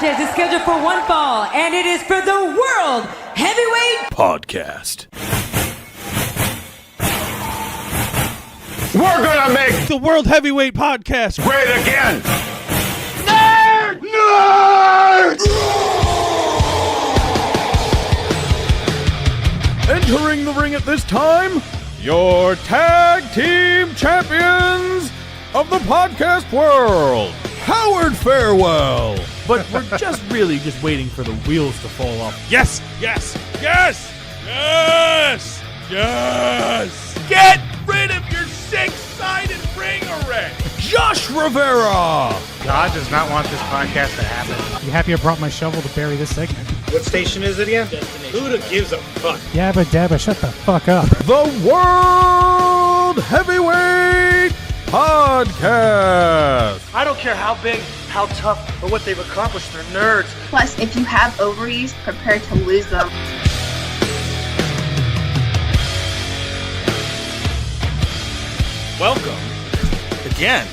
contest is scheduled for one fall, and it is for the World Heavyweight Podcast. We're gonna make The World Heavyweight Podcast. great again! Nerd! Nerd! Entering the ring at this time, your tag team champions of the podcast world, Howard Farewell. But we're just waiting for the wheels to fall off. Yes, yes, yes, yes, yes. Get rid of your six-sided ring array. Josh Rivera. God does not want this podcast to happen. You happy I brought my shovel to bury this segment? What station is it again? Who gives a fuck? Yabba dabba, shut the fuck up. The World Heavyweight Podcast. I don't care how big, how tough, or what they've accomplished. They're nerds. Plus, if you have ovaries, prepare to lose them. Welcome again.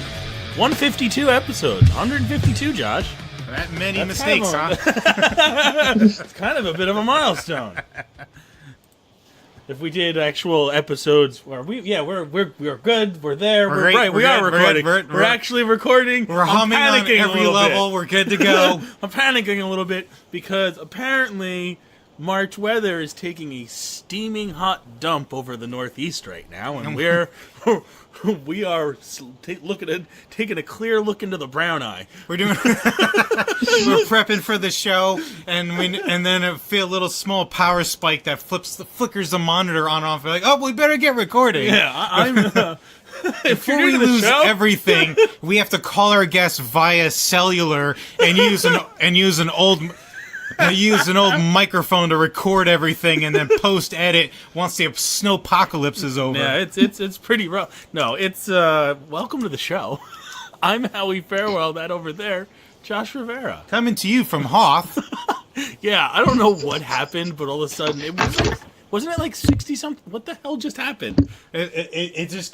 152 episodes. 152, Josh. That many That's mistakes, kind huh? It's kind of a bit of a milestone. If we did actual episodes where we're good, we're there, we're great, right, we're we are good, recording. we're We're actually recording. We're humming I'm on panicking every a level. bit. We're good to go. I'm panicking a little bit because apparently March weather is taking a steaming hot dump over the Northeast right now, and we are taking a clear look into the brown eye. We're doing. We're prepping for the show, and then I feel a little small power spike that flickers the monitor on and off. We're like, oh, we better get recording. Yeah, I'm. Before we lose everything, we have to call our guests via cellular and use an old microphone to record everything and then post edit once the snowpocalypse is over. Yeah, it's pretty rough. No, it's welcome to the show. I'm Howie Farewell. That over there, Josh Rivera. Coming to you from Hoth. Yeah, I don't know what happened, but all of a sudden wasn't it like 60 something? What the hell just happened? It just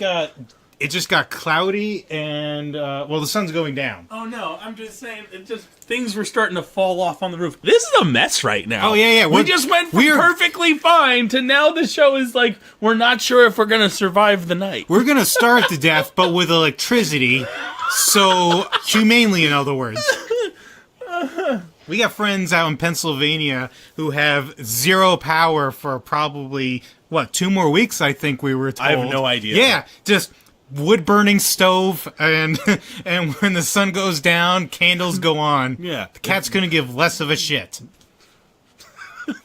got cloudy and the sun's going down. Oh no, I'm just saying things were starting to fall off on the roof. This is a mess right now. Oh yeah. We just went from perfectly fine to now the show is like we're not sure if we're gonna survive the night. We're gonna starve to death, but with electricity. So humanely, in other words. We got friends out in Pennsylvania who have zero power for probably 2 more weeks. I think we were told. I have no idea. Yeah, just wood burning stove, and when the sun goes down, candles go on. Yeah, the cat's gonna give less of a shit.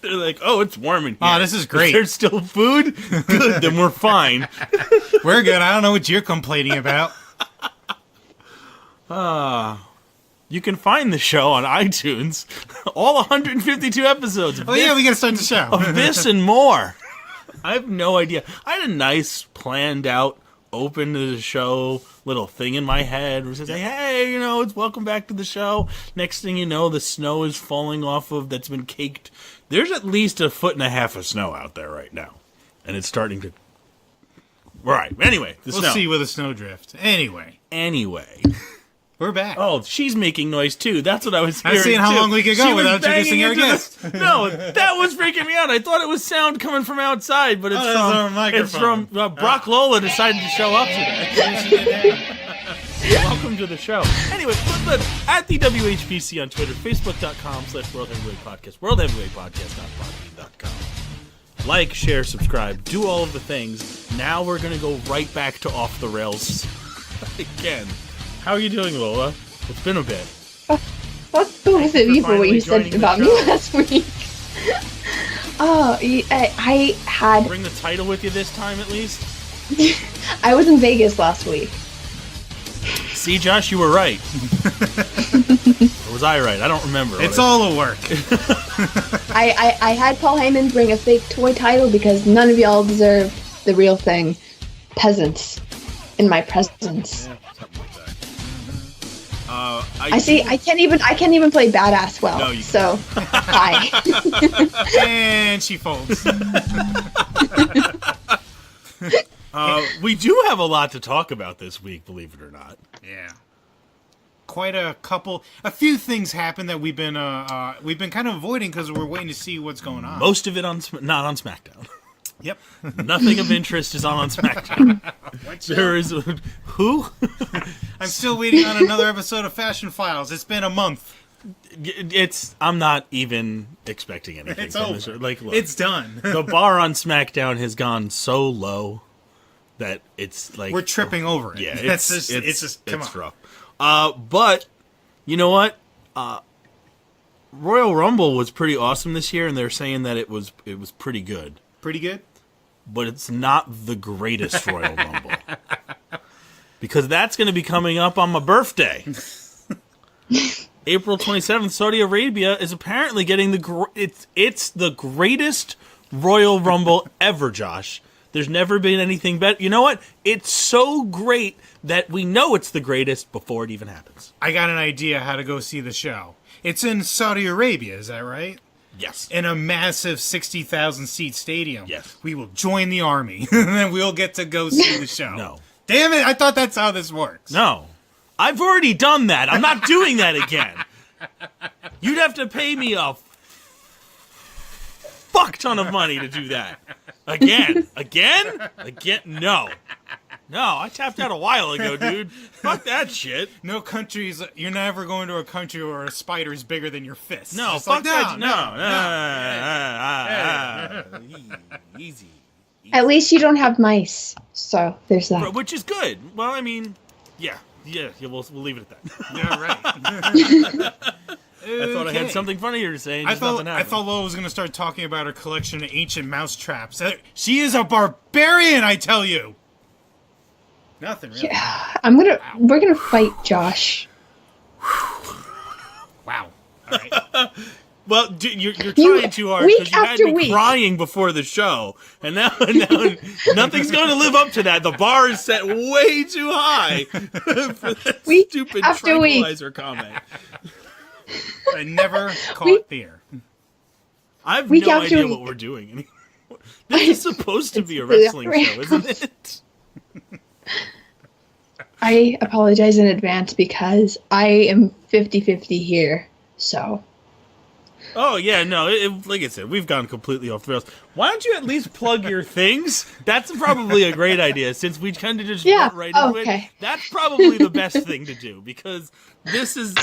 They're like, oh, it's warm in here. Oh, this is great. Is there still food? Good, then we're fine. We're good. I don't know what you're complaining about. You can find the show on iTunes. All 152 episodes. Of we gotta start the show. Of this and more. I have no idea. I had a nice planned out open to the show little thing in my head where it says, hey, it's welcome back to the show. Next thing you know, the snow is falling off of that's been caked. There's at least 1.5 feet of snow out there right now. And it's starting to... Right. Anyway, we'll see with a snowdrift. Anyway. We're back. Oh, she's making noise too. That's what I was hearing. I'm seeing how long we could go without introducing our guest. No, that was freaking me out. I thought it was sound coming from outside, but it's from Brock Lola decided to show up today. Welcome to the show. Anyway, look, at the WHPC on Twitter, Facebook.com/World Heavyweight Podcast, WorldHeavyweightPodcast.podbean.com. Like, share, subscribe, do all of the things. Now we're going to go right back to Off the Rails again. How are you doing, Lola? It's been a bit. What was it for what you said about me last week? I had... Bring the title with you this time, at least? I was in Vegas last week. See, Josh, you were right. Or was I right? I don't remember. It's all a work. I had Paul Heyman bring a fake toy title because none of y'all deserve the real thing. Peasants. In my presence. Yeah, something like that. I can't even play badass well. No, you so hi. And she folds. We do have a lot to talk about this week, believe it or not. Yeah. quite a few things happened that we've been kind of avoiding because we're waiting to see what's going on. Most of it not on SmackDown. Yep. Nothing of interest is on SmackDown. There is who? I'm still waiting on another episode of Fashion Files. It's been a month. I'm not even expecting anything. It's from over. This. Like, look, It's done. the bar on SmackDown has gone so low that it's like We're tripping over it. Yeah, it's just come it's on. rough. But you know what? Royal Rumble was pretty awesome this year, and they're saying that it was pretty good. Pretty good. But it's not the greatest Royal Rumble because that's going to be coming up on my birthday. April 27th, Saudi Arabia is apparently getting it's the greatest Royal Rumble ever, Josh. There's never been anything better. You know what? It's so great that we know it's the greatest before it even happens. I got an idea how to go see the show. It's in Saudi Arabia, is that right? Yes. In a massive 60,000 seat stadium. Yes. We will join the army, and then we'll get to go see the show. No. Damn it, I thought that's how this works. No. I've already done that. I'm not doing that again. You'd have to pay me a fuck ton of money to do that. Again? No. No, I tapped out a while ago, dude. Fuck that shit. No countries, you're never going to a country where a spider is bigger than your fist. No, It's fuck like, that. No. Easy. At least you don't have mice, so there's that. Which is good. Well, I mean, yeah, we'll leave it at that. Yeah, right. I thought I had something funnier to say. And I thought Lola was going to start talking about her collection of ancient mouse traps. She is a barbarian, I tell you. Nothing really. Yeah, we're gonna fight Josh. Wow. All right. Well, you're trying too hard because you had me crying before the show, and now nothing's going to live up to that. The bar is set way too high for that stupid tranquilizer comment. I never caught beer. I have no idea what we're doing anymore. This is supposed to be a wrestling show, isn't it? I apologize in advance because I am 50-50 here, so. Oh, yeah, no, like I said, we've gone completely off the rails. Why don't you at least plug your things? That's probably a great idea, since we kind of just went right into it. That's probably the best thing to do, because this is...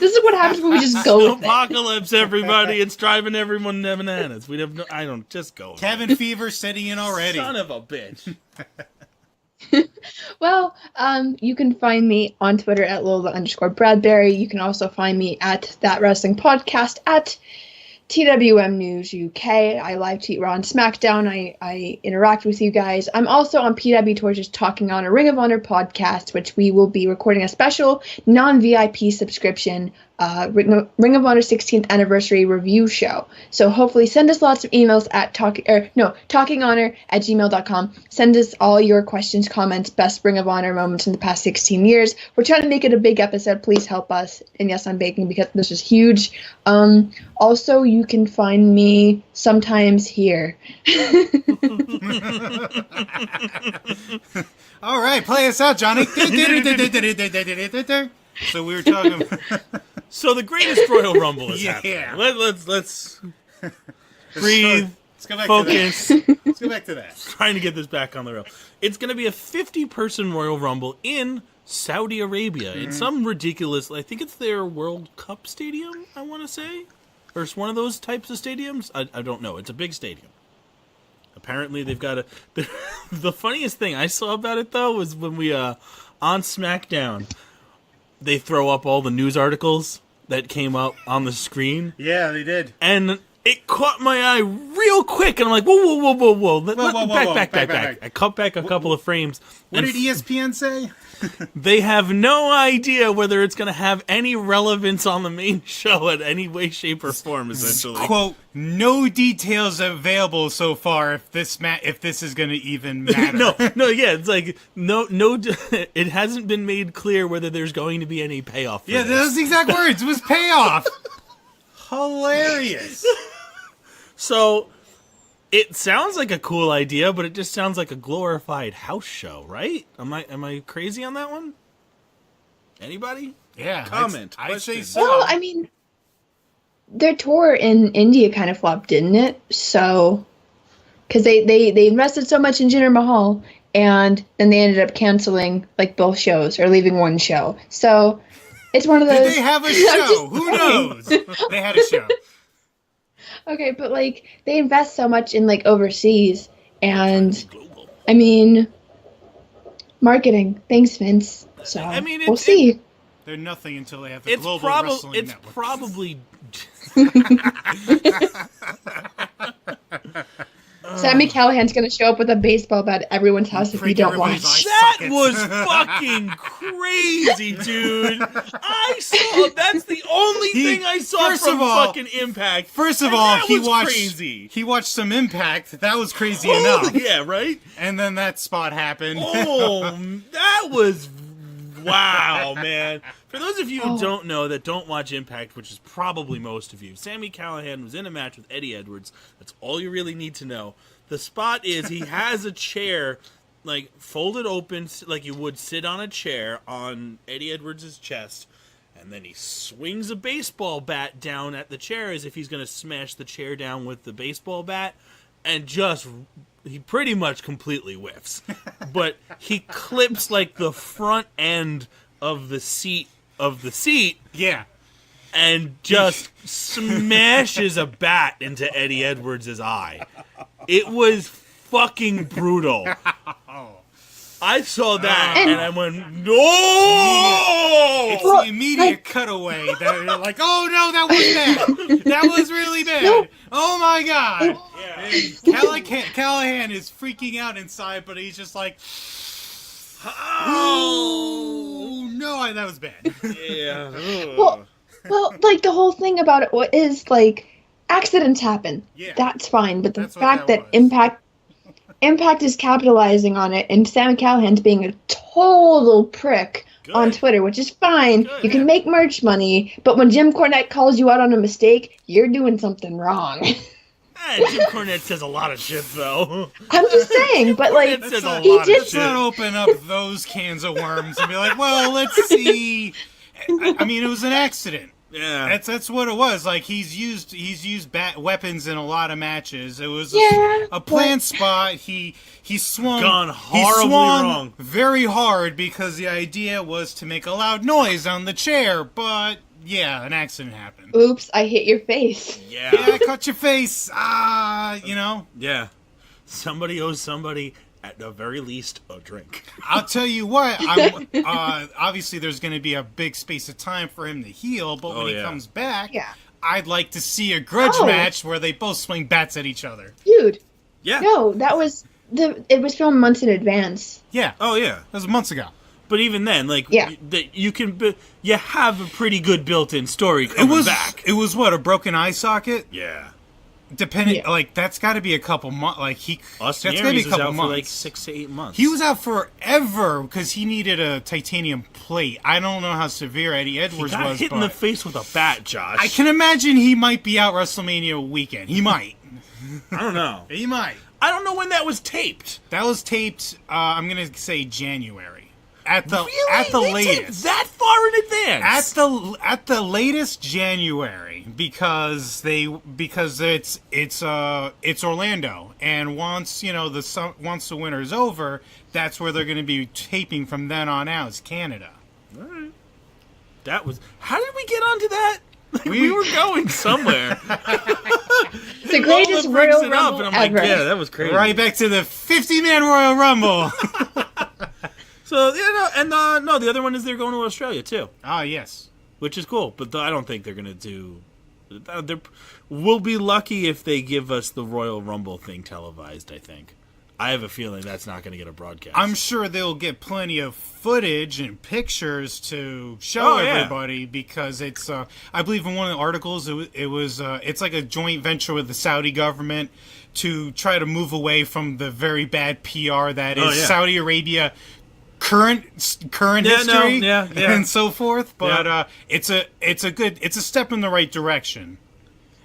This is what happens when we just go with Apocalypse, everybody. It's driving everyone bananas. We have I don't just go. Cabin fever setting in already. Son of a bitch. Well, you can find me on Twitter at Lola_Bradbury. You can also find me at That Wrestling Podcast at TWM News UK. I live tweet Raw and SmackDown. I interact with you guys. I'm also on PW Torches Talking on a Ring of Honor podcast, which we will be recording a special non-VIP subscription Ring of Honor 16th anniversary review show. So hopefully send us lots of emails at talkinghonor@gmail.com. Send us all your questions, comments, best Ring of Honor moments in the past 16 years. We're trying to make it a big episode. Please help us. And yes, I'm baking because this is huge. Also, you can find me sometimes here. All right, play us out, Johnny. So we were talking about... So the greatest Royal Rumble is happening. Let's breathe. Let's go back focus. To that. Let's go back to that. Trying to get this back on the rail. It's going to be a 50-person Royal Rumble in Saudi Arabia. Mm-hmm. It's some ridiculous... I think it's their World Cup stadium, I want to say. Or it's one of those types of stadiums. I don't know. It's a big stadium. Apparently they've got a... The funniest thing I saw about it, though, was when we... on SmackDown... They throw up all the news articles that came up on the screen. Yeah, they did. And it caught my eye real quick, and I'm like, whoa. Back. I cut back a couple of frames. What did ESPN say? They have no idea whether it's going to have any relevance on the main show in any way, shape, or form, essentially. Quote, no details available so far if this is going to even matter. It's like, no, it hasn't been made clear whether there's going to be any payoff for this. Those exact words. It was payoff. Hilarious. So... It sounds like a cool idea, but it just sounds like a glorified house show, right? Am I crazy on that one? Anybody? Yeah. Comment. I'd say question. so. Well, I mean, their tour in India kind of flopped, didn't it? So, because they invested so much in Jinder Mahal, and then they ended up canceling like both shows or leaving one show. So, it's one of those. Did they have a show? Who knows? They had a show. Okay, but like they invest so much in like overseas, and I mean, marketing. Thanks, Vince. So I mean, we'll see. They're nothing until they have the global wrestling network. Probably. Sammy Callahan's gonna show up with a baseball bat at everyone's house if you Break don't everybody's watch. That sockets. was fucking crazy, dude. I saw. That's the only thing I saw first from of all- fucking Impact. First of and all, that he was watched crazy. He watched some Impact. That was crazy enough. Yeah, right. And then that spot happened. Oh, that was wow, man. For those of you who don't know, that don't watch Impact, which is probably most of you, Sammy Callahan was in a match with Eddie Edwards. That's all you really need to know. The spot is he has a chair, like, folded open, like you would sit on a chair on Eddie Edwards' chest, and then he swings a baseball bat down at the chair as if he's going to smash the chair down with the baseball bat, and he pretty much completely whiffs. But he clips, like, the front end of the seat Yeah. and just smashes a bat into Eddie Edwards' eye. It was fucking brutal. I saw that and I went, no! It's the immediate cutaway that you're like, oh no, that was bad. That was really bad. Oh my god. Callahan is freaking out inside, but he's just like, oh no, that was bad. Yeah. Well, like the whole thing about it is like accidents happen. Yeah. That's fine, but the That's what fact that that was. Impact is capitalizing on it, and Sam Callahan's being a total prick on Twitter, which is fine. Good, you can yeah. make merch money, but when Jim Cornette calls you out on a mistake, you're doing something wrong. Jim Cornette says a lot of shit, though. I'm just saying, but like Cornette says a he lot of did. Let's not open up those cans of worms and be like, well, let's see. I mean, it was an accident. Yeah. That's what it was. Like he's used weapons in a lot of matches. It was a planned spot. He swung Gone he horribly swung wrong. very hard because the idea was to make a loud noise on the chair. But yeah, an accident happened. Oops, I hit your face. Yeah, I cut your face. Yeah. Somebody owes somebody, at the very least, a drink. I'll tell you what. I'm, obviously, there's going to be a big space of time for him to heal, but when he comes back, I'd like to see a grudge match where they both swing bats at each other. Dude. Yeah. No, it was filmed months in advance. Yeah. Oh, yeah. That was months ago. But even then, like, you have a pretty good built-in story It coming was back. It was what, a broken eye socket? Yeah. Depending, like that's got to be a couple months. Like Austin that's got to be a Aries was couple out months. for like 6 to 8 months. He was out forever because he needed a titanium plate. I don't know how severe Eddie Edwards He got was, hit in but the face with a bat, Josh. I can imagine he might be out WrestleMania weekend. He might. I don't know. He might. I don't know when that was taped. That was taped. I'm gonna say January. At the They latest. taped that far in advance. At the latest January because it's Orlando, and once once the winter's over, that's where they're going to be taping from then on out. It's Canada. All right. That was. How did we get onto that? We were going somewhere. The greatest Royal Rumble and I'm ever. like, yeah, that was crazy. Right back to the 50-man Royal Rumble. So the other one is they're going to Australia too. Ah, yes. Which is cool, but I don't think they're going to do. We'll be lucky if they give us the Royal Rumble thing televised. I think. I have a feeling that's not going to get a broadcast. I'm sure they'll get plenty of footage and pictures to show everybody because it's. I believe in one of the articles it's like a joint venture with the Saudi government to try to move away from the very bad PR that is Saudi Arabia. Current history and so forth, but it's a step in the right direction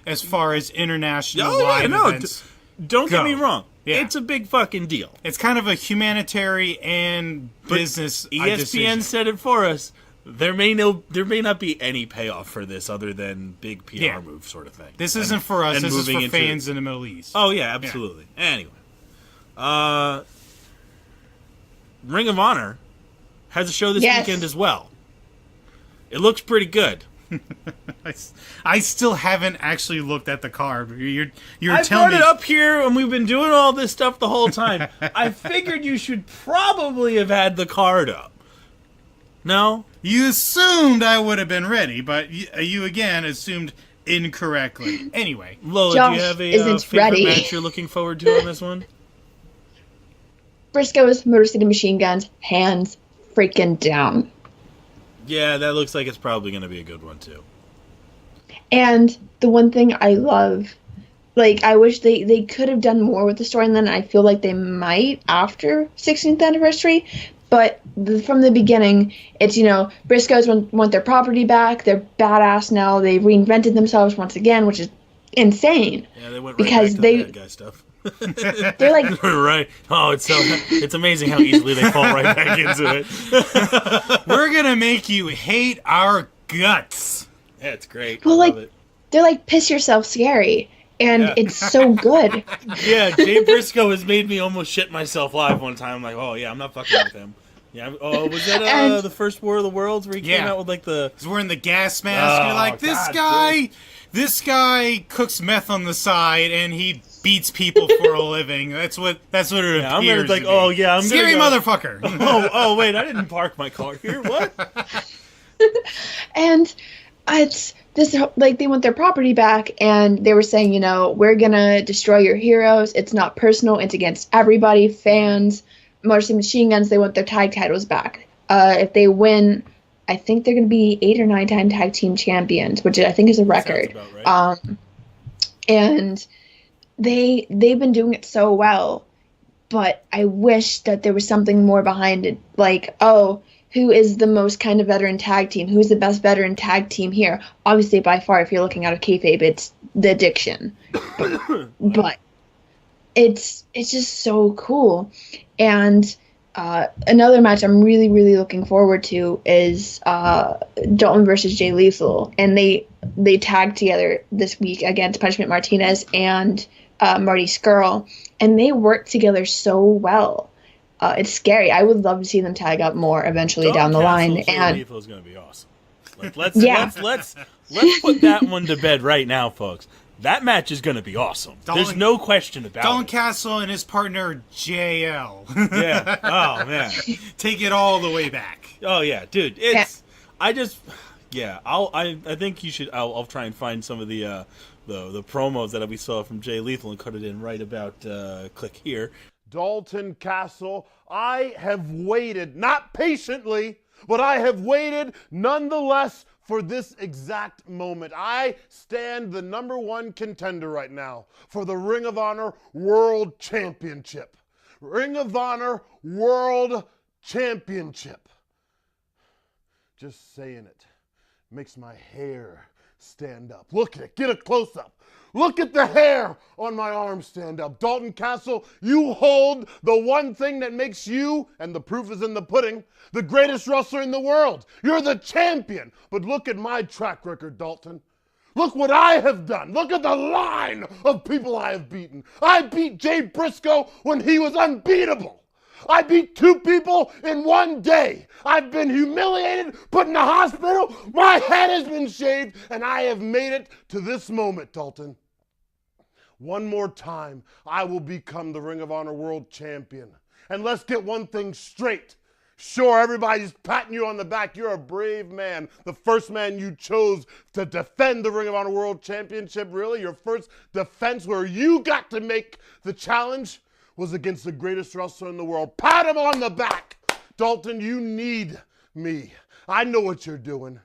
as far as international live events. Don't go. get me wrong. Yeah. It's a big fucking deal. It's kind of a humanitarian and business ESPN decision. said it for us. There may not be any payoff for this other than big PR move sort of thing. This isn't for us. This is for fans in the Middle East. Oh yeah, absolutely. Yeah. Anyway, Ring of Honor has a show this weekend as well. It looks pretty good. I still haven't actually looked at the card. You're I telling brought me it up here, and we've been doing all this stuff the whole time. I figured you should probably have had the card up. No? You assumed I would have been ready, but you again assumed incorrectly. Anyway, Lola, Josh do you have a isn't favorite ready. match you're looking forward to on this one? Briscoe's Motor City Machine Guns, hands freaking down. Yeah, that looks like it's probably going to be a good one, too. And the one thing I love, like, I wish they could have done more with the story, and then I feel like they might after 16th anniversary. But from the beginning, it's, Briscoes want their property back. They're badass now. They've reinvented themselves once again, which is insane. Yeah, they went right because back to the bad guy stuff. They're like, right. Oh, it's amazing how easily they fall right back into it. we're gonna make you hate our guts. Yeah, it's great. well, I love like, it. they're like piss yourself scary, and it's so good. Yeah, Jay Briscoe has made me almost shit myself live one time. I'm like, oh yeah, I'm not fucking with him. Yeah. Oh, was that And- the first War of the Worlds where he came out with like the? He's wearing the gas mask. Oh, You're like, this guy cooks meth on the side and he beats people for a living. That's what it appears. I'm gonna like, to be. oh yeah, I'm scary gonna motherfucker. oh wait, I didn't park my car here. What? And it's this, like, they want their property back, and they were saying, we're gonna destroy your heroes. It's not personal. It's against everybody, fans. Motor City Machine Guns, they want their tag titles back. If they win, I think they're going to be 8 or 9-time tag team champions, which I think is a record. Sounds about right. And they've been doing it so well, but I wish that there was something more behind it. Like, who is the most kind of veteran tag team? Who's the best veteran tag team here? Obviously, by far, if you're looking out of kayfabe, it's the Addiction. But it's just so cool. And another match I'm really, really looking forward to is Dalton versus Jay Lethal. And they tagged together this week against Punishment Martinez and Marty Scurll. And they work together so well. It's scary. I would love to see them tag up more eventually down the line. And Lethal is going to be awesome. Like, let's put that one to bed right now, folks. That match is going to be awesome. There's no question about Dalton it. Castle and his partner JL. Yeah. Oh man. Take it all the way back. Oh yeah, dude. It's. I just. Yeah. I think you should. I'll try and find some of the promos that we saw from Jay Lethal and cut it in right about. Click here. Dalton Castle, I have waited, not patiently, but I have waited nonetheless for this exact moment. I stand the #1 contender right now for the Ring of Honor World Championship. Ring of Honor World Championship. Just saying it makes my hair stand up. Look at it. Get a close-up. Look at the hair on my arm stand up. Dalton Castle, you hold the one thing that makes you, and the proof is in the pudding, the greatest wrestler in the world. You're the champion. But look at my track record, Dalton. Look what I have done. Look at the line of people I have beaten. I beat Jay Briscoe when he was unbeatable. I beat 2 people in one day. I've been humiliated, put in the hospital. My head has been shaved, and I have made it to this moment, Dalton. One more time, I will become the Ring of Honor World Champion. And let's get one thing straight. Sure, everybody's patting you on the back. You're a brave man. The first man you chose to defend the Ring of Honor World Championship, really. Your first defense where you got to make the challenge was against the greatest wrestler in the world. Pat him on the back. Dalton, you need me. I know what you're doing.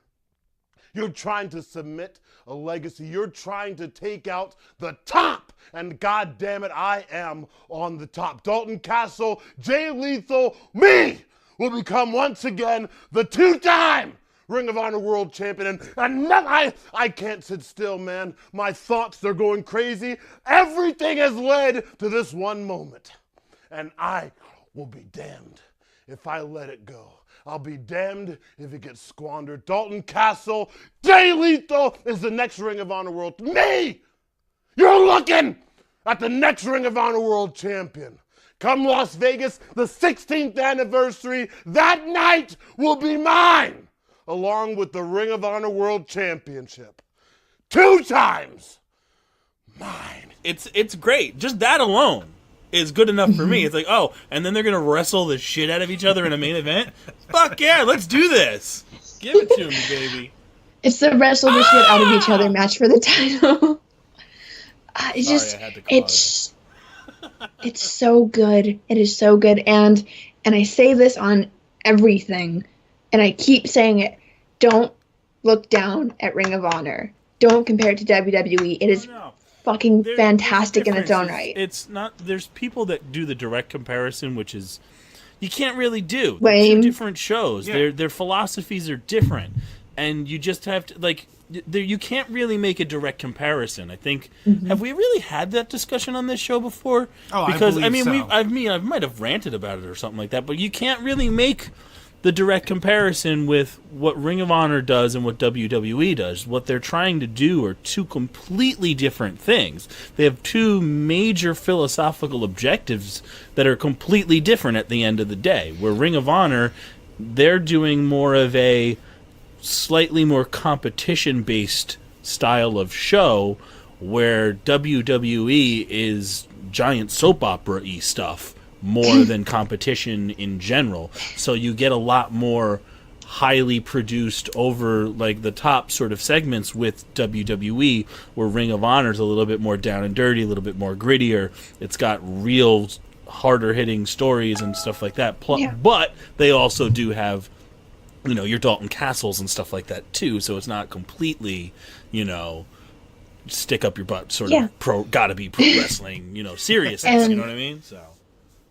You're trying to submit a legacy. You're trying to take out the top. And God damn it, I am on the top. Dalton Castle, Jay Lethal, me will become once again the 2-time Ring of Honor World Champion, and I can't sit still, man. My thoughts, they're going crazy. Everything has led to this one moment, and I will be damned if I let it go. I'll be damned if it gets squandered. Dalton Castle, Jay Lethal is the next Ring of Honor World. Me! You're looking at the next Ring of Honor World Champion. Come Las Vegas, the 16th anniversary, that night will be mine, along with the Ring of Honor World Championship. 2 times mine. It's great. Just that alone is good enough for me. It's like, oh, and then they're going to wrestle the shit out of each other in a main event? Fuck yeah, let's do this. Give it to me, baby. It's the wrestle the shit out of each other match for the title. It's so good. It is so good. And I say this on everything, and I keep saying it. Don't look down at Ring of Honor. Don't compare it to WWE. It is fucking fantastic in its own right. It's not. There's people that do the direct comparison, which is you can't really do. Lame. 2 different shows. Yeah. Their philosophies are different, and you just have to like. You can't really make a direct comparison. I think. Have we really had that discussion on this show before? Oh, because I believe so. I might have ranted about it or something like that. But you can't really make the direct comparison with what Ring of Honor does and what WWE does. What they're trying to do are 2 completely different things. They have 2 major philosophical objectives that are completely different at the end of the day. Where Ring of Honor, they're doing more of a slightly more competition-based style of show, where WWE is giant soap opera-y stuff more than competition in general. So you get a lot more highly produced, over like the top sort of segments with WWE, where Ring of Honor is a little bit more down and dirty, a little bit more grittier. It's got real harder hitting stories and stuff like that. But they also do have, you know, your Dalton Castles and stuff like that too. So it's not completely, you know, stick up your butt sort of gotta be pro wrestling, you know, seriousness. You know what I mean? So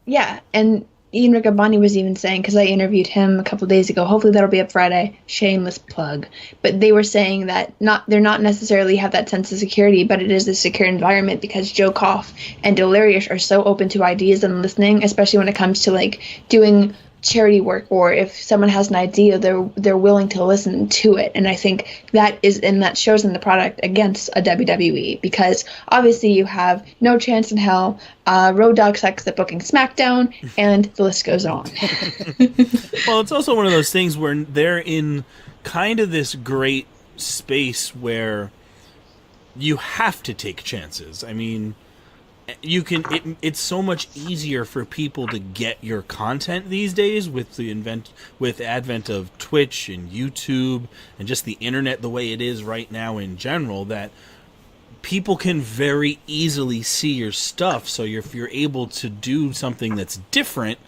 yeah, and Ian Riccaboni was even saying, because I interviewed him a couple days ago, hopefully that'll be up Friday, shameless plug, but they were saying that they're not necessarily have that sense of security, but it is a secure environment because Joe Koff and Delirious are so open to ideas and listening, especially when it comes to like doing charity work, or if someone has an idea, they're willing to listen to it. And I think that shows in the product against a WWE, because obviously you have No Chance in Hell, Road Dogg sucks at booking SmackDown, and the list goes on. Well, it's also one of those things where they're in kind of this great space where you have to take chances. I mean, you can. It's so much easier for people to get your content these days with the advent of Twitch and YouTube and just the internet the way it is right now in general, that people can very easily see your stuff. So if you're able to do something that's different,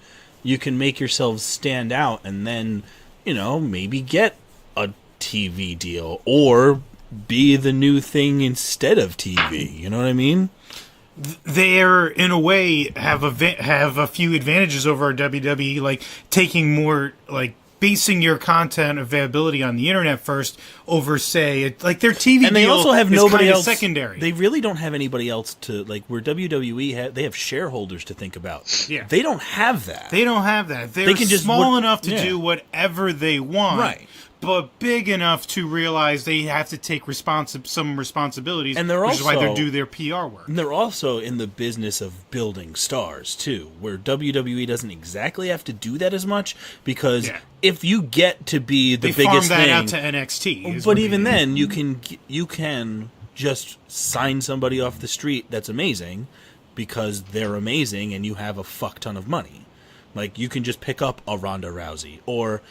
you can make yourselves stand out, and then, you know, maybe get a TV deal or be the new thing instead of TV. You know what I mean? They're, in a way, have a few advantages over WWE, like taking more, like basing your content availability on the internet first over, say, like their TV and they deal also have is nobody kind of else secondary. They really don't have anybody else to, like, where WWE they have shareholders to think about. Yeah. They don't have that. They don't have that. They're can just small enough to do whatever they want. Right. But big enough to realize they have to take some responsibilities, and they're which also, is why they do their PR work. And they're also in the business of building stars, too, where WWE doesn't exactly have to do that as much, because if you get to be the biggest thing... They farm that out to NXT. But even then, you can just sign somebody off the street that's amazing, because they're amazing and you have a fuck ton of money. Like, you can just pick up a Ronda Rousey, or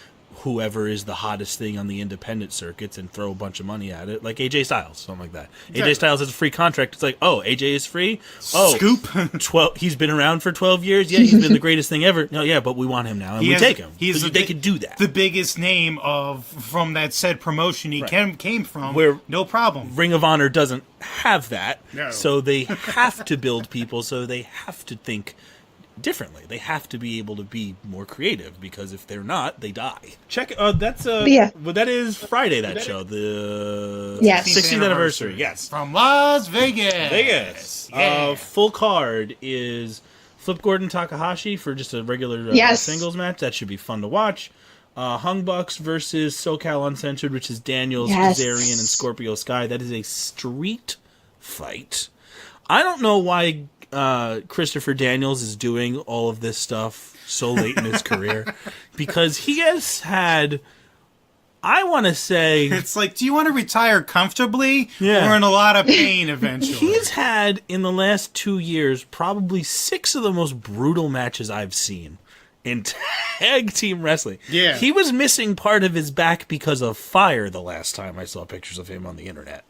whoever is the hottest thing on the independent circuits and throw a bunch of money at it, like AJ Styles, something like that. AJ Styles has a free contract. It's like, oh, AJ is free? Oh, scoop. He's been around for 12 years? Yeah, he's been the greatest thing ever. No, yeah, but we want him now, and we take him. They could do that. The biggest name from that said promotion he came from, where no problem. Ring of Honor doesn't have that, No. so they have to build people, so they have to think differently. They have to be able to be more creative, because if they're not, they die. Check that's Yeah. well, that is Friday, that show, the Yes. 60th anniversary. Yes. From Las Vegas. Vegas. Yeah. Full card is Flip Gordon Takahashi for just a regular Yes. singles match. That should be fun to watch. Hung Bucks versus SoCal Uncensored, which is Daniels, Yes. Kazarian, and Scorpio Sky. That is a street fight. I don't know why Christopher Daniels is doing all of this stuff so late in his career, because he has had, I want to say, It's like, do you want to retire comfortably Yeah. or in a lot of pain eventually? he's had in the last 2 years probably 6 of the most brutal matches I've seen in tag team wrestling. Yeah. He was missing part of his back because of fire the last time I saw pictures of him on the internet.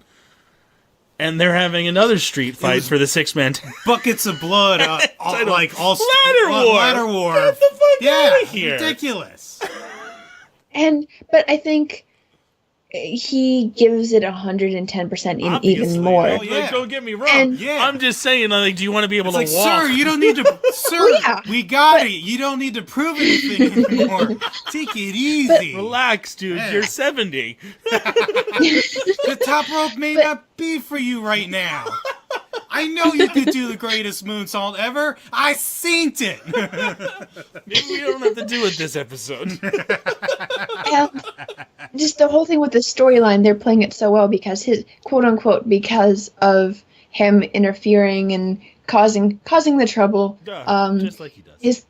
And they're having another street fight for the 6-man tag. Buckets of blood, all Ladder war. Ladder war. Get the fuck Yeah, outta here. ridiculous. But I think he gives it 110% Obviously. even more. Oh, yeah. Like, don't get me wrong. And- Yeah. I'm just saying, like, do you want to be able It's to like, walk? sir, you don't need to. Sir, yeah. we got it. You don't need to prove anything anymore. Take it easy. Relax, dude. Yeah. You're 70. The top rope may not be for you right now. I know you could do the greatest moonsault ever. I seen it. Maybe we don't have to do it this episode. And just the whole thing with the storyline, they're playing it so well because his quote unquote because of him interfering and causing the trouble. Just like he does.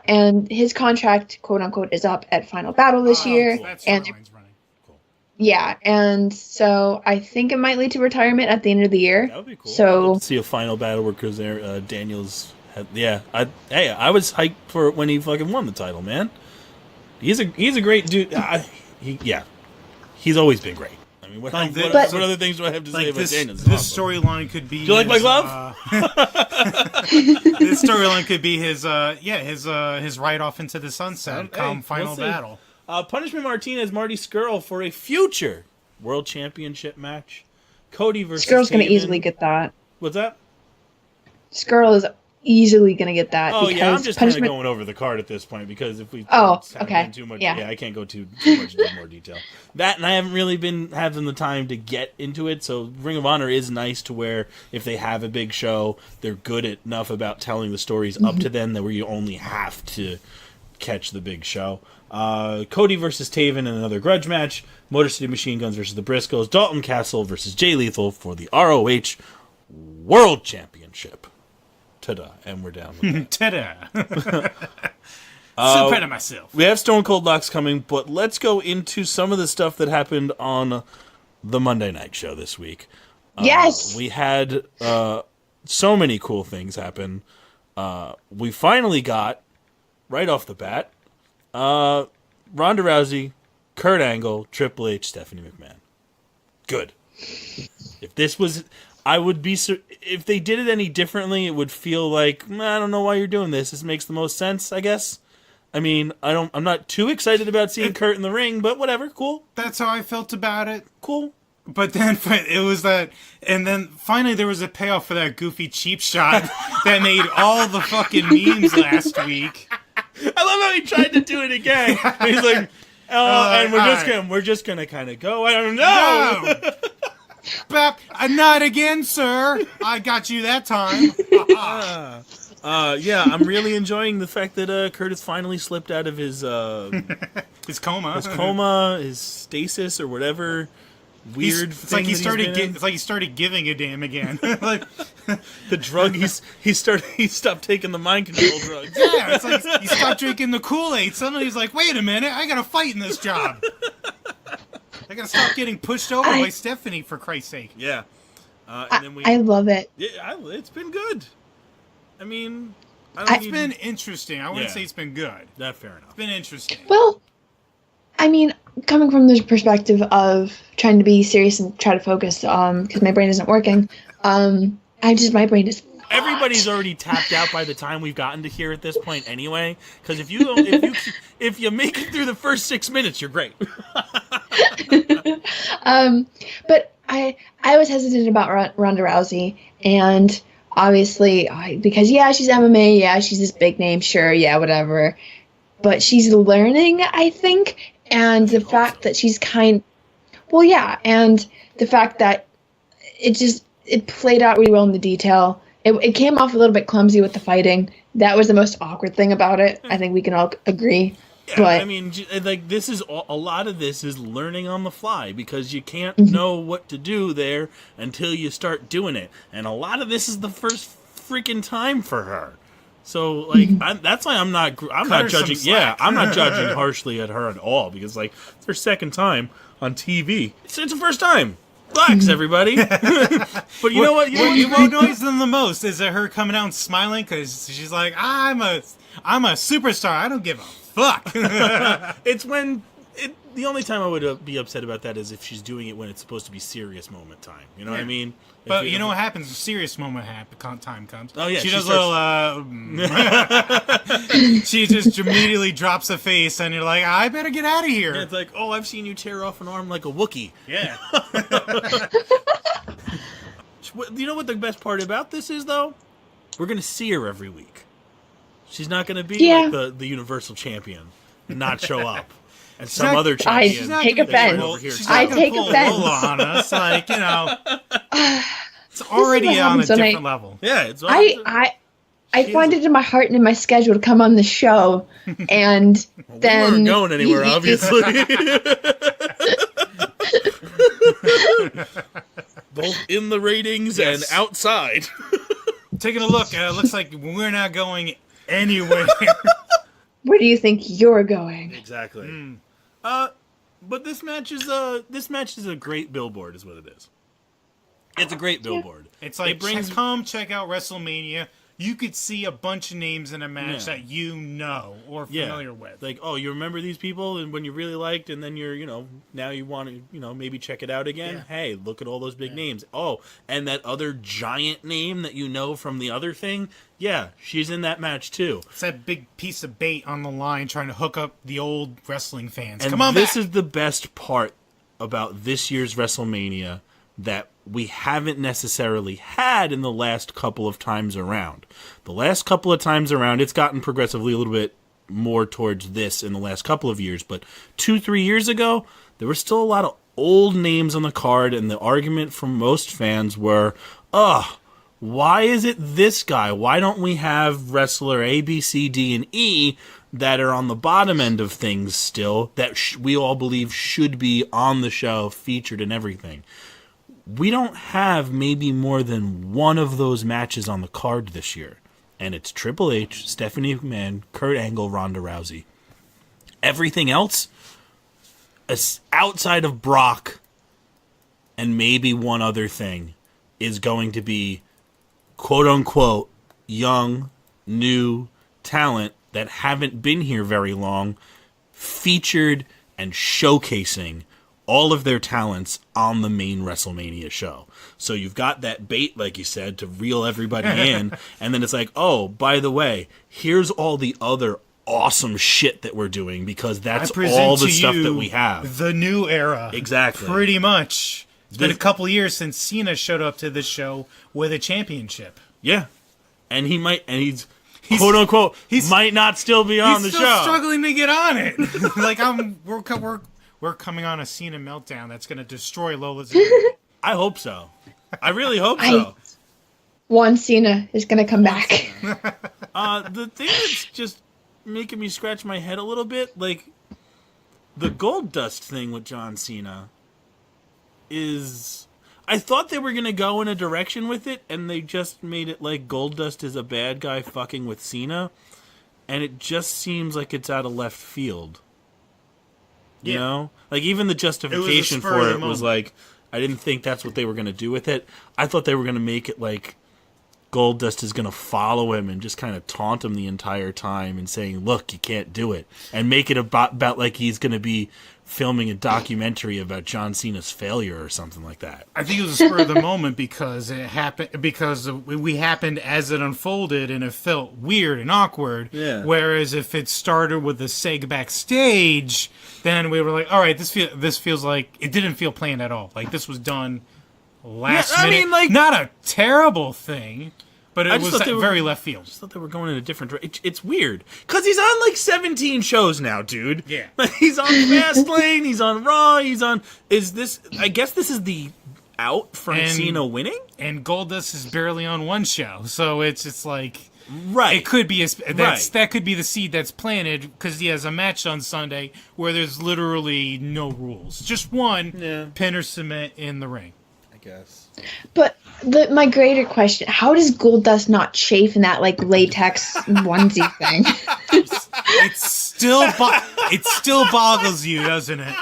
And his contract quote unquote is up at Final Battle this year, That and storyline's running. Cool. yeah, and so I think it might lead to retirement at the end of the year. That would be cool. So See a final battle where Daniels had, I was hyped for it when he fucking won the title, man. He's a great dude. He's always been great. I mean, what other things do I have to say Like about this, Daniels? this storyline could be. Do you like my glove? This storyline could be his ride off into the sunset come Hey, final we'll see. battle. Punishment Martinez, Marty Skrull for a future World Championship match. Cody versus Skrull's going to Taven. easily get that. What's that? Skrull is easily going to get that. Oh because yeah, I'm just kind of punishment. going over the card at this point because if we Okay. too much, Yeah. I can't go too much into more detail. That, and I haven't really been having the time to get into it. So Ring of Honor is nice to where if they have a big show, they're good enough about telling the stories up to then that where you only have to catch the big show. Cody versus Taven in another grudge match. Motor City Machine Guns versus the Briscoes. Dalton Castle versus Jay Lethal for the ROH World Championship. Ta-da, and we're down with that. Ta-da! So proud of myself. We have Stone Cold Locks coming, but let's go into some of the stuff that happened on the Monday night show this week. Yes! We had so many cool things happen. We finally got, right off the bat, Ronda Rousey, Kurt Angle, Triple H, Stephanie McMahon. Good. If this was... I would be... If they did it any differently, it would feel like, I don't know why you're doing this. This makes the most sense, I guess. I mean, I'm not too excited about seeing Kurt in the ring, but whatever, cool. That's how I felt about it. Cool. But then it was that, and then finally there was a payoff for that goofy cheap shot that made all the fucking memes last week. I love how he tried to do it again. He's like, and we're just gonna kind of go. I don't know. No. Bap, not again, sir. I got you that time. Yeah, I'm really enjoying the fact that Curtis finally slipped out of his His coma. his stasis or whatever weird. It's like he thing that he's started. been in. It's like he started giving a damn again. Like, The drug he stopped taking the mind control drugs. yeah, it's like he stopped drinking the Kool-Aid. Suddenly he's like, wait a minute, I gotta fight in this job. I gotta stop getting pushed over by Stephanie, for Christ's sake. Yeah. And then I love it. it's been good. I mean, It's been interesting. I wouldn't Yeah. say it's been good. That fair enough. It's been interesting. Well, I mean, coming from the perspective of trying to be serious and try to focus, because my brain isn't working, my brain is Everybody's already tapped out by the time we've gotten to here at this point, anyway. Because if you make it through the first 6 minutes, you're great. But I was hesitant about Ronda Rousey, and obviously, because yeah, she's MMA, yeah, she's this big name, sure, yeah, whatever. But she's learning, I think, and the fact that she's well, yeah, and the fact that it played out really well in the detail. It came off a little bit clumsy with the fighting. That was the most awkward thing about it. I think we can all agree. Yeah, but I mean, like, this is a lot of this is learning on the fly, because you can't know what to do there until you start doing it. And a lot of this is the first freaking time for her. So, like, that's why I'm not judging. Yeah, I'm not judging harshly at her at all, because, like, it's her second time on TV. It's the first time. Relax, everybody. But you know what? What annoys them the most is her coming out and smiling, because she's like, I'm a superstar. I don't give a fuck. It's when the only time I would be upset about that is if she's doing it when it's supposed to be serious moment time. You know what I mean? But you know what happens? Serious moment time comes. Oh yeah, she does a little. She just immediately drops a face, and you're like, I better get out of here. Yeah, it's like, oh, I've seen you tear off an arm like a Wookiee. Yeah. You know what the best part about this is, though? We're gonna see her every week. She's not gonna be like the Universal Champion and not show up. And some other champion. I take offense. I take offense on us, like, you know, it's already on a different level. Yeah, it's. I find it in my heart and in my schedule to come on the show, and then we weren't going anywhere, obviously. Both in the ratings and outside. Taking a look, looks like we're not going anywhere. Where do you think you're going? Exactly. But this match is a great billboard, is what it is. It's a great billboard. It's like, come check out WrestleMania. You could see a bunch of names in a match that you know or familiar with. Like, oh, you remember these people and when you really liked, and then you're, now you want to, maybe check it out again. Yeah. Hey, look at all those big names. Oh, and that other giant name that you know from the other thing. Yeah, she's in that match too. It's that big piece of bait on the line trying to hook up the old wrestling fans. And come on this back. is the best part about this year's WrestleMania that we haven't necessarily had in the last couple of times around. The last couple of times around, it's gotten progressively a little bit more towards this in the last couple of years, but 2-3 years ago, there were still a lot of old names on the card, and the argument from most fans were, why is it this guy? Why don't we have wrestler A, B, C, D, and E that are on the bottom end of things still, that we all believe should be on the show, featured and everything? We don't have maybe more than one of those matches on the card this year. And it's Triple H, Stephanie McMahon, Kurt Angle, Ronda Rousey. Everything else, outside of Brock and maybe one other thing, is going to be quote-unquote young, new talent that haven't been here very long, featured and showcasing all of their talents on the main WrestleMania show. So you've got that bait, like you said, to reel everybody in, and then it's like, oh, by the way, here's all the other awesome shit that we're doing, because that's all the stuff that we have. The new era. Exactly. Pretty much. It's been a couple years since Cena showed up to this show with a championship. Yeah. And he's quote unquote, might not still be on the show. He's still struggling to get on it. Like, we're coming on a Cena meltdown that's going to destroy Lola's. I hope so. I really hope so. One Cena is going to come back. The thing that's just making me scratch my head a little bit, like, the Gold Dust thing with John Cena is... I thought they were going to go in a direction with it, and they just made it like Gold Dust is a bad guy fucking with Cena, and it just seems like it's out of left field. You know? Like, even the justification for it was like, I didn't think that's what they were going to do with it. I thought they were going to make it like Gold Dust is going to follow him and just kind of taunt him the entire time and saying, look, you can't do it. And make it about like he's going to be filming a documentary about John Cena's failure or something like that. I think it was a spur of the moment because it happened, because we happened as it unfolded, and it felt weird and awkward. Yeah. Whereas if it started with the seg backstage, then we were like, all right, this feels like it didn't feel planned at all. Like, this was done last minute. I mean, like, not a terrible thing, But it was very left field. I just thought they were going in a different direction. It's weird. Because he's on like 17 shows now, dude. Yeah. Like, he's on Fastlane, he's on Raw, he's on... I guess this is the out from Cena winning? And Goldust is barely on one show. So it's like... Right. It could be that could be the seed that's planted because he has a match on Sunday where there's literally no rules. Just one pin or cement in the ring. I guess. But my greater question: how does Goldust not chafe in that like latex onesie thing? It still boggles you, doesn't it?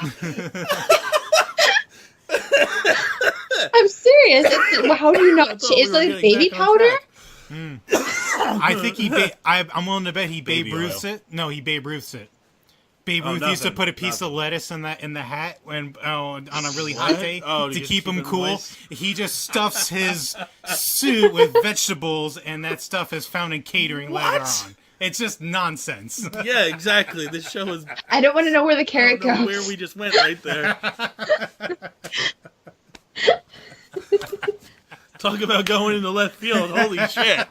I'm serious. How do you not? It's like baby powder. I think I'm willing to bet he Babe Ruths it. No, he Babe Ruths it. Babe Ruth used to put a piece of lettuce in the hat when on a really hot day to keep him cool. Moist? He just stuffs his suit with vegetables, and that stuff is found in catering later on. It's just nonsense. Yeah, exactly. This show is... I don't want to know where the carrot goes. Where we just went right there. Talk about going into left field. Holy shit.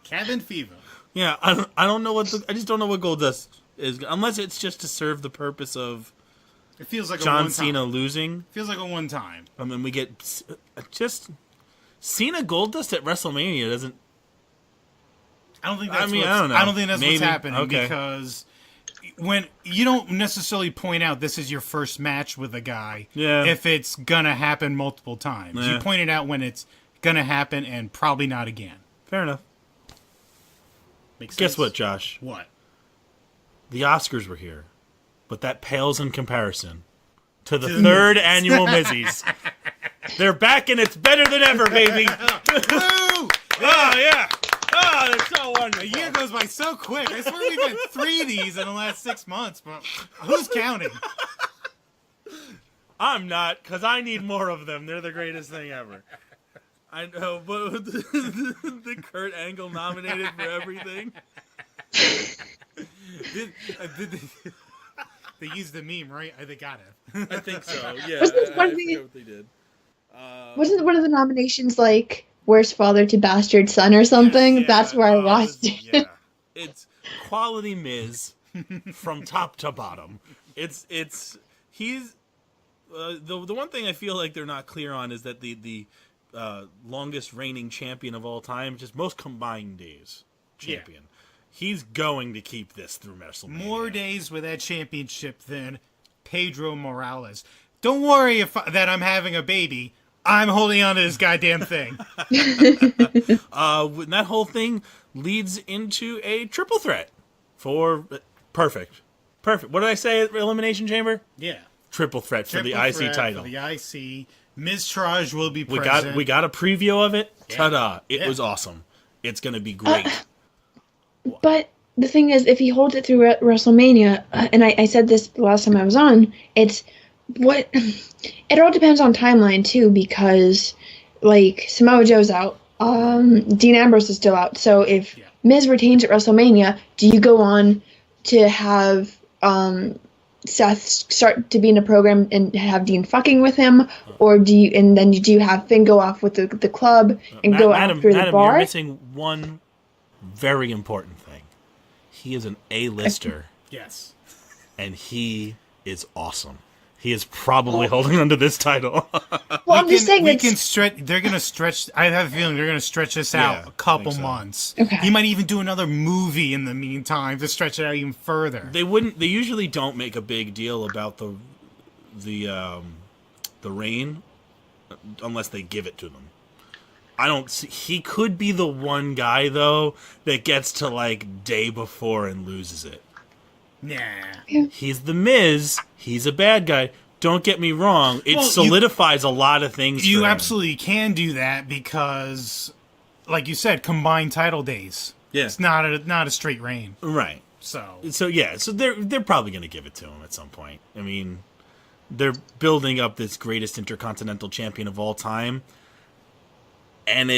Cabin fever. Yeah, I don't know I just don't know what Goldust is, unless it's just to serve the purpose of It feels like John a Cena losing. Feels like a one time. I mean, we get just Cena Goldust at WrestleMania doesn't... I don't think that's I don't know. I don't think that's Maybe. what's happening Okay. because when you don't necessarily point out this is your first match with a guy if it's gonna happen multiple times. Yeah. You point it out when it's gonna happen and probably not again. Fair enough. Makes Guess sense? what, Josh? What? The Oscars were here, but that pales in comparison to the third annual Mizzies. They're back and it's better than ever, baby. Woo! Oh, yeah. Oh, they're so A wonderful. year goes by so quick. I swear we've had 3 of these in the last 6 months, but who's counting? I'm not, because I need more of them. They're the greatest thing ever. I know, but the Kurt Angle nominated for everything. They used the meme, right? They got it. I think so, yeah. Wasn't one I of the- forget what they did. Wasn't one of the nominations like "Worst Father to Bastard Son" or something? Yeah, That's where I lost it. Yeah. It's quality Miz from top to bottom. He's the one thing I feel like they're not clear on is that the longest reigning champion of all time, just most combined days champion. Yeah. He's going to keep this through WrestleMania. More days with that championship than Pedro Morales. Don't worry that I'm having a baby. I'm holding on to this goddamn thing. And that whole thing leads into a triple threat for perfect. What did I say at Elimination Chamber? Yeah. Triple threat for the Triple IC threat title. For the IC. Ms. Traj will be present. We got a preview of it. Yeah. Ta-da! It Yeah. was awesome. It's gonna be great. But the thing is, if he holds it through WrestleMania, and I said this the last time I was on, it all depends on timeline too, because like Samoa Joe's out, Dean Ambrose is still out. So if Miz retains at WrestleMania, do you go on to have Seth start to be in a program and have Dean fucking with him, or do you have Finn go off with the club and go out through the bar? You're missing one very important thing. He is an A-lister. Yes. And he is awesome. He is probably holding onto this title. Well, I'm just saying we can stretch. They're gonna stretch. I have a feeling they're gonna stretch this out a couple months. Okay. He might even do another movie in the meantime to stretch it out even further. They usually don't make a big deal about the reign unless they give it to them. I don't see. He could be the one guy though that gets to like day before and loses it. Nah. He's the Miz. He's a bad guy. Don't get me wrong. It solidifies a lot of things. You for him. absolutely can do that because, like you said, combined title days. Yeah. It's not a straight reign. Right. So yeah. So they're probably going to give it to him at some point. I mean, they're building up this greatest intercontinental champion of all time, and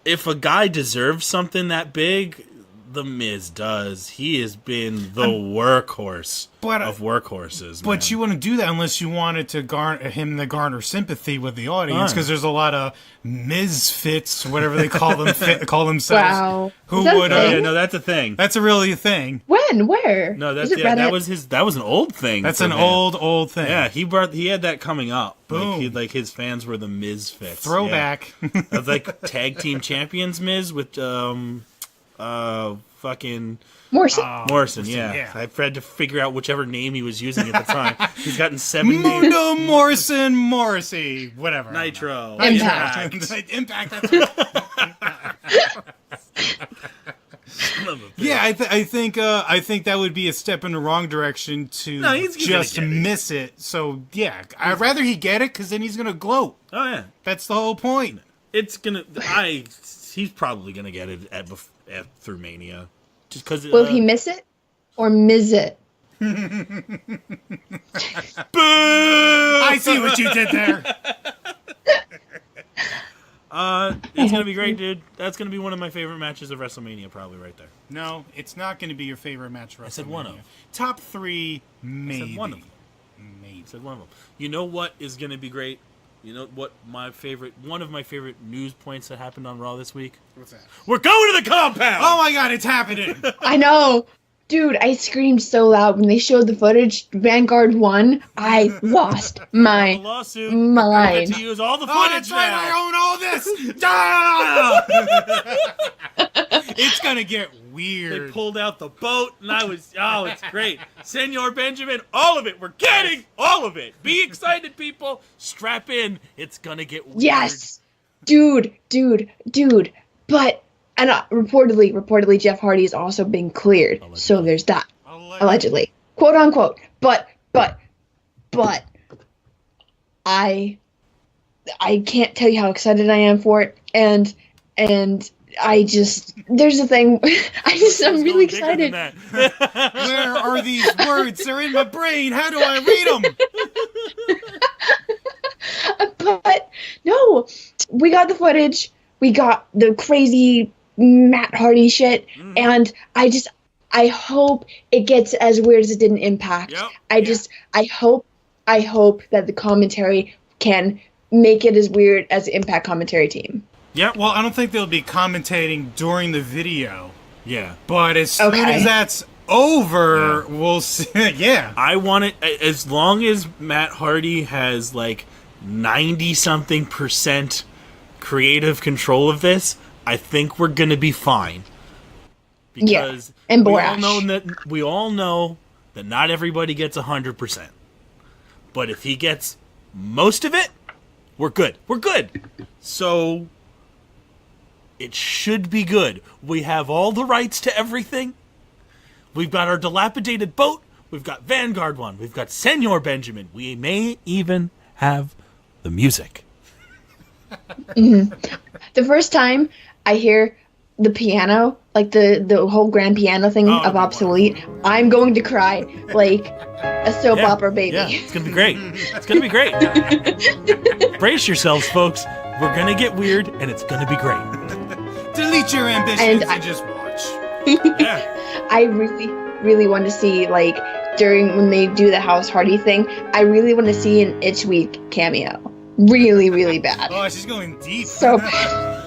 if a guy deserves something that big, The Miz does. He has been the workhorse of workhorses. But man. you wouldn't do that unless you wanted to garner sympathy with the audience, because there's a lot of misfits, whatever they call them, call themselves. Wow. Who Is that a would? thing? Yeah, no, that's a thing. That's a really thing. When? Where? No, Is that's it that Reddit? was an old thing. That's for an him. old thing. Yeah, he had that coming up. Boom. Like his fans were the Misfits. Throwback. Yeah. Of like tag team champions Miz with fucking Morrison. Morrison. Yeah. I had to figure out whichever name he was using at the time. He's gotten 7 names. Mundo Morrissey, whatever. Nitro. Impact. Impact. That's right. Yeah, I think that would be a step in the wrong direction to he's gonna just get it. miss it. So yeah, I'd rather he get it, because then he's gonna gloat. Oh yeah. That's the whole point. It's gonna. He's probably gonna get it through Mania, just because. Will he miss it or miss it? I see what you did there. It's gonna be great, dude. That's gonna be one of my favorite matches of WrestleMania, probably right there. No, it's not going to be your favorite match. I said one of. Top 3, maybe. I said one of them. Maybe. I said one of them. You know what is gonna be great? You know what one of my favorite news points that happened on Raw this week? What's that? We're going to the compound. Oh my God, it's happening. I know. Dude, I screamed so loud when they showed the footage. Vanguard won. I lost my lawsuit. mind. To use all the Oh, footage that's right, now. I own all this. Ah! It's gonna get They weird. pulled out the boat, and it's great. Senor Benjamin, all of it. We're getting all of it. Be excited, people. Strap in. It's gonna get weird. Yes. Dude. But, and reportedly, Jeff Hardy is also being cleared. So there's that. Allegedly. Quote unquote. But, I can't tell you how excited I am for it. And there's a thing. I'm really excited. Where are these words? They're in my brain. How do I read them? But no, we got the footage. We got the crazy Matt Hardy shit, and I hope it gets as weird as it did in Impact. Yep. I hope that the commentary can make it as weird as the Impact commentary team. Yeah, well, I don't think they'll be commentating during the video. Yeah. But as soon as that's over, we'll see. Yeah. I want it, as long as Matt Hardy has like 90-something% creative control of this, I think we're going to be fine. Because and we all know that not everybody gets 100%. But if he gets most of it, we're good. We're good. So it should be good. We have all the rights to everything. We've got our dilapidated boat. We've got Vanguard one. We've got Senor Benjamin. We may even have the music. The first time I hear the piano, like the whole grand piano thing of Obsolete, I'm going to cry like a soap opera baby. Yeah, it's going to be great. It's going to be great. Brace yourselves, folks. We're going to get weird, and it's going to be great. Delete your ambitions and just watch. Yeah. I really want to see, like, when they do the House Hardy thing, I really want to see an Itch Week cameo. Really, really bad. Oh, she's going deep. So bad.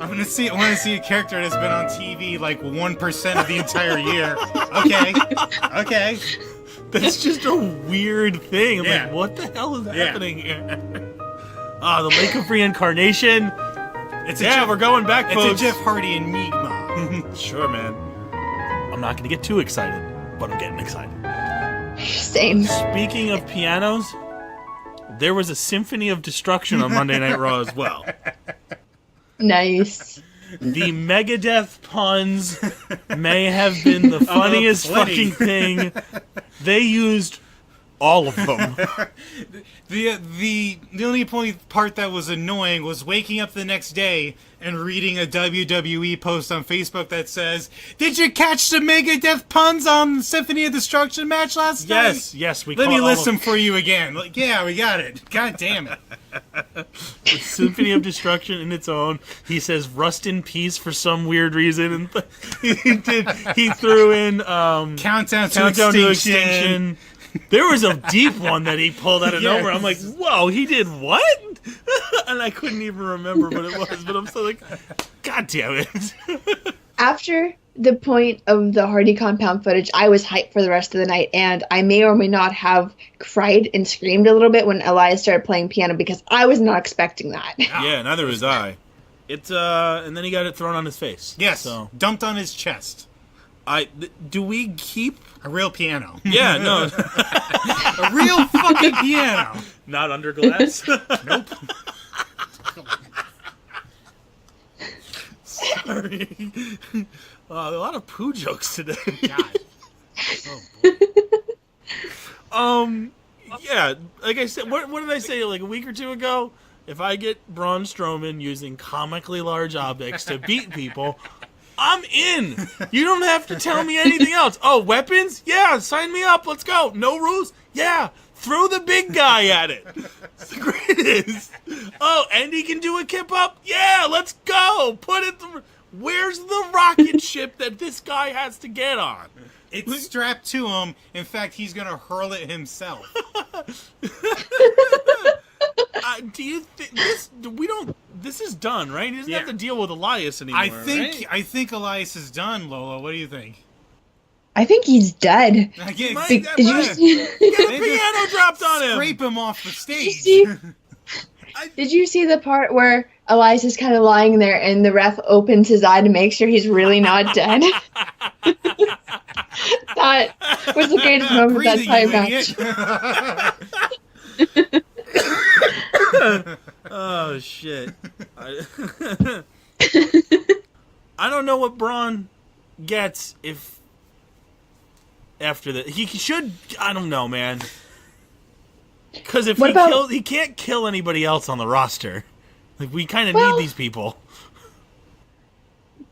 I want to see a character that's been on TV like 1% of the entire year. Okay. That's just a weird thing. I'm Yeah. like, what the hell is happening here? The Lake of Reincarnation. We're going back, folks. It's a Jeff Hardy enigma. Sure, man. I'm not going to get too excited, but I'm getting excited. Same. Speaking of pianos, there was a Symphony of Destruction on Monday Night Raw as well. Nice. The Megadeth puns may have been the funniest fucking thing. They used all of them. The only part that was annoying was waking up the next day and reading a WWE post on Facebook that says, "Did you catch the Megadeth puns on the Symphony of Destruction match last night?" Yes, we Let caught me all list of them for you again. Like, yeah, we got it. God damn it. Symphony of Destruction in its own. He says "Rust in Peace" for some weird reason, and he threw in Countdown to to Extinction. Extinction. There was a deep one that he pulled out of nowhere. I'm like, whoa, he did what? And I couldn't even remember what it was, but I'm so like, God damn it. After the point of the Hardy compound footage, I was hyped for the rest of the night, and I may or may not have cried and screamed a little bit when Elias started playing piano because I was not expecting that. Yeah, neither was I. It's and then he got it thrown on his face. Yes, So dumped on his chest. do we keep A real piano. Yeah, no. A real fucking piano. Not under glass? Nope. Sorry. A lot of poo jokes today. God. Yeah, like I said, what did I say like a week or two ago? If I get Braun Strowman using comically large objects to beat people, I'm in. You don't have to tell me anything else. Oh, weapons? Yeah, sign me up. Let's go. No rules? Yeah. Throw the big guy at it. It's the greatest. Oh, and he can do a kip up? Yeah, let's go. Put it. Where's the rocket ship that this guy has to get on? It's strapped to him. In fact, he's going to hurl it himself. Do you think this? We don't. This is done, right? He doesn't have to deal with Elias anymore. I think Elias is done, Lola. What do you think? I think he's dead. Again, Did you see? Get the piano dropped on him. scrape him off the stage. Did you see the part where Elias is kind of lying there and the ref opens his eye to make sure he's really not dead? That was the greatest moment of that entire match. Oh shit! I don't know what Braun gets if after that he should. I don't know, man. Because if he can't kill anybody else on the roster. Like we kind of need these people.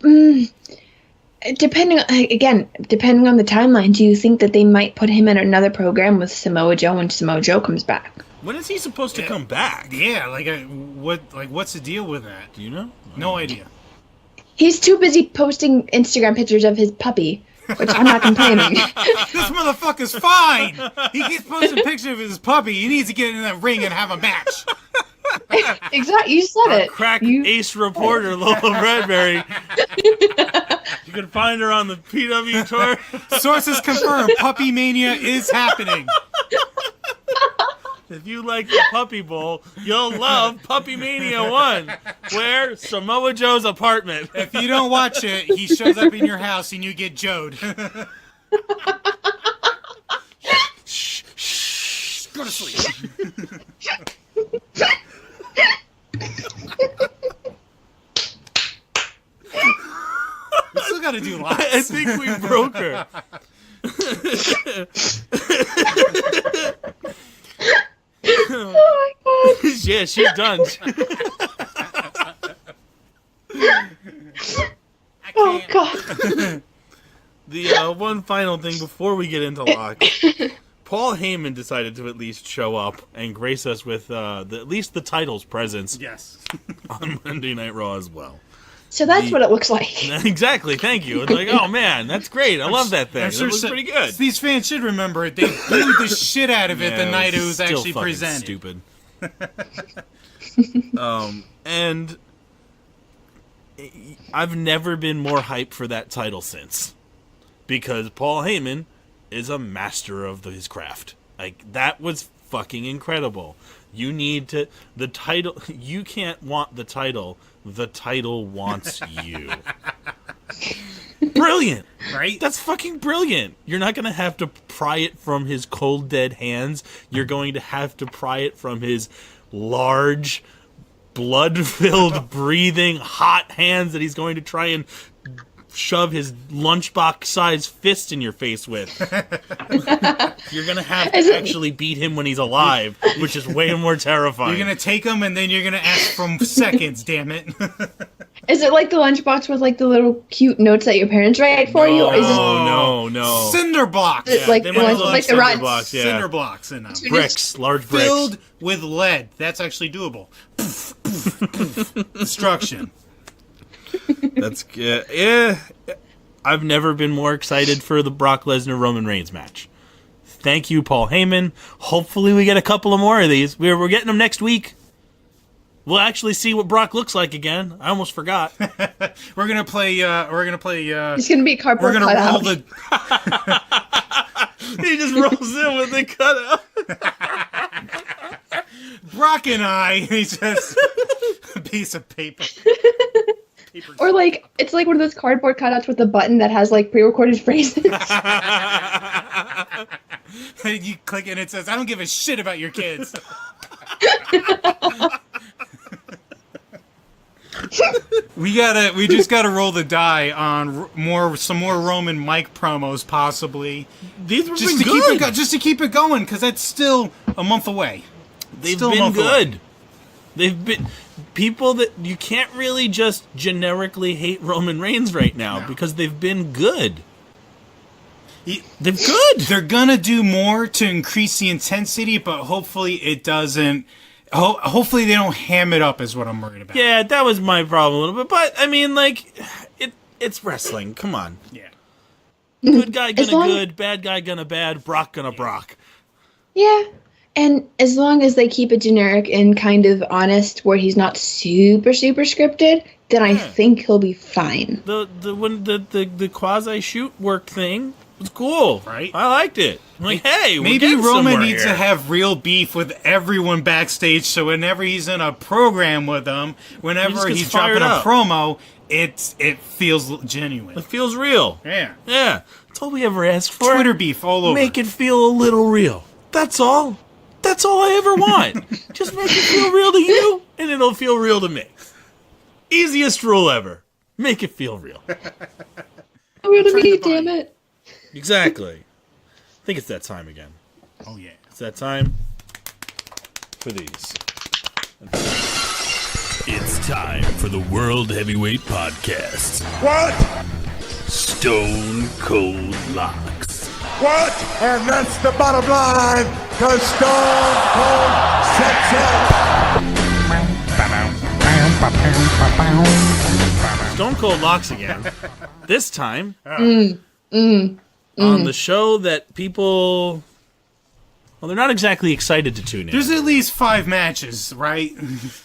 Depending on the timeline, do you think that they might put him in another program with Samoa Joe when Samoa Joe comes back? When is he supposed to come back? Yeah, what's the deal with that? Do you know? No idea. He's too busy posting Instagram pictures of his puppy, which I'm not complaining. This motherfucker's fine. He keeps posting pictures of his puppy. He needs to get in that ring and have a match. Exactly, you said it. Crack ace reporter Lola Bradbury. You can find her on the PW tour. Sources confirm Puppy Mania is happening. If you like the Puppy Bowl, you'll love Puppy Mania 1, where Samoa Joe's apartment. If you don't watch it, he shows up in your house and you get Joed. Shh, shh, go to sleep. We still gotta do lots. I think we broke her. Oh my god. Yeah, she's done. Oh god. The one final thing before we get into Locke. Paul Heyman decided to at least show up and grace us with at least the title's presence Yes. on Monday Night Raw as well. So that's what it looks like. Exactly, thank you. It's like, oh man, that's great. I love that thing. That looks pretty good. These fans should remember it. They booed the shit out of it the night it was still actually fucking presented. Stupid. And I've never been more hyped for that title since, because Paul Heyman is a master of his craft. Like, that was fucking incredible. You need to the title. You can't want the title. The title wants you. Brilliant, Right? That's fucking brilliant. You're not going to have to pry it from his cold, dead hands. You're going to have to pry it from his large, blood-filled, breathing, hot hands that he's going to try and shove his lunchbox-sized fist in your face with. You're going to have to actually beat him when he's alive, which is way more terrifying. You're going to take him, and then you're going to ask for seconds, damn it. Is it like the lunchbox with like the little cute notes that your parents write for you? Or is it No. Cinder blocks. like they the might ones look like the rotten? blocks, yeah. Cinder blocks in them. Bricks, large bricks. Filled with lead. That's actually doable. Destruction. That's good. Yeah. I've never been more excited for the Brock Lesnar-Roman Reigns match. Thank you, Paul Heyman. Hopefully we get a couple of more of these. We're getting them next week. We'll actually see what Brock looks like again. I almost forgot. We're gonna play. It's gonna be cardboard We're gonna roll cutout. He just rolls in with the cutout. Brock and I. He's just a piece of paper. Or like it's like one of those cardboard cutouts with a button that has like pre-recorded phrases. You click it and it says, "I don't give a shit about your kids." We just gotta roll the die on some more Roman Mike promos, possibly. These were Just to keep it going, because that's still a month away. They've Still a been month good. away. They've been people that you can't really just generically hate Roman Reigns right now because they've been good. They're good. They're gonna do more to increase the intensity, but hopefully it doesn't. Hopefully they don't ham it up, is what I'm worried about. Yeah, that was my problem a little bit. But I mean, like, it's wrestling. Come on. Yeah. Good guy gonna long- good, bad guy gonna bad, Brock gonna Brock. Yeah. And as long as they keep it generic and kind of honest, where he's not super scripted, then I think he'll be fine. The quasi shoot work thing was cool. Right. I liked it. I'm like, hey, we're Maybe getting Roman somewhere needs here. to have real beef with everyone backstage, so whenever he's in a program with them, whenever gets he's dropping fired a up. promo, it feels genuine. It feels real. Yeah. Yeah. That's all we ever ask for. Twitter beef all over. Make it feel a little real. That's all. That's all I ever want. Just make it feel real to you, and it'll feel real to me. Easiest rule ever. Make it feel real. Real to Trying me, to buy damn you. it. Exactly. I think it's that time again. Oh yeah. It's that time for these. It's time for the World Heavyweight Podcast. What? Stone Cold Locks. What? And that's the bottom line, because Stone Cold sets up. Stone Cold Locks again. This time on the show that people, well, they're not exactly excited to tune in. There's at least 5 matches, right?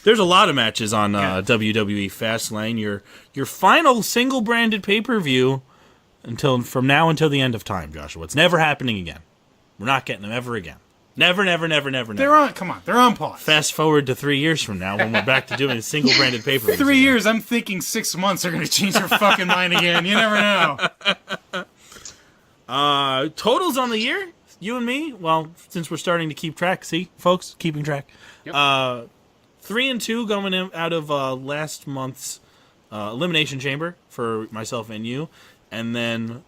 There's a lot of matches on WWE Fastlane. Your final single branded pay-per-view from now until the end of time, Joshua. It's never happening again. We're not getting them ever again. Never. They're on pause. Fast forward to 3 years from now when we're back to doing a single branded pay-per-view. 3 years, I'm thinking 6 months are going to change their fucking mind again. You never know. Totals on the year, you and me. Well, since we're starting to keep track, see, folks, keeping track. Yep. 3-2 going out of last month's Elimination Chamber for myself and you, and then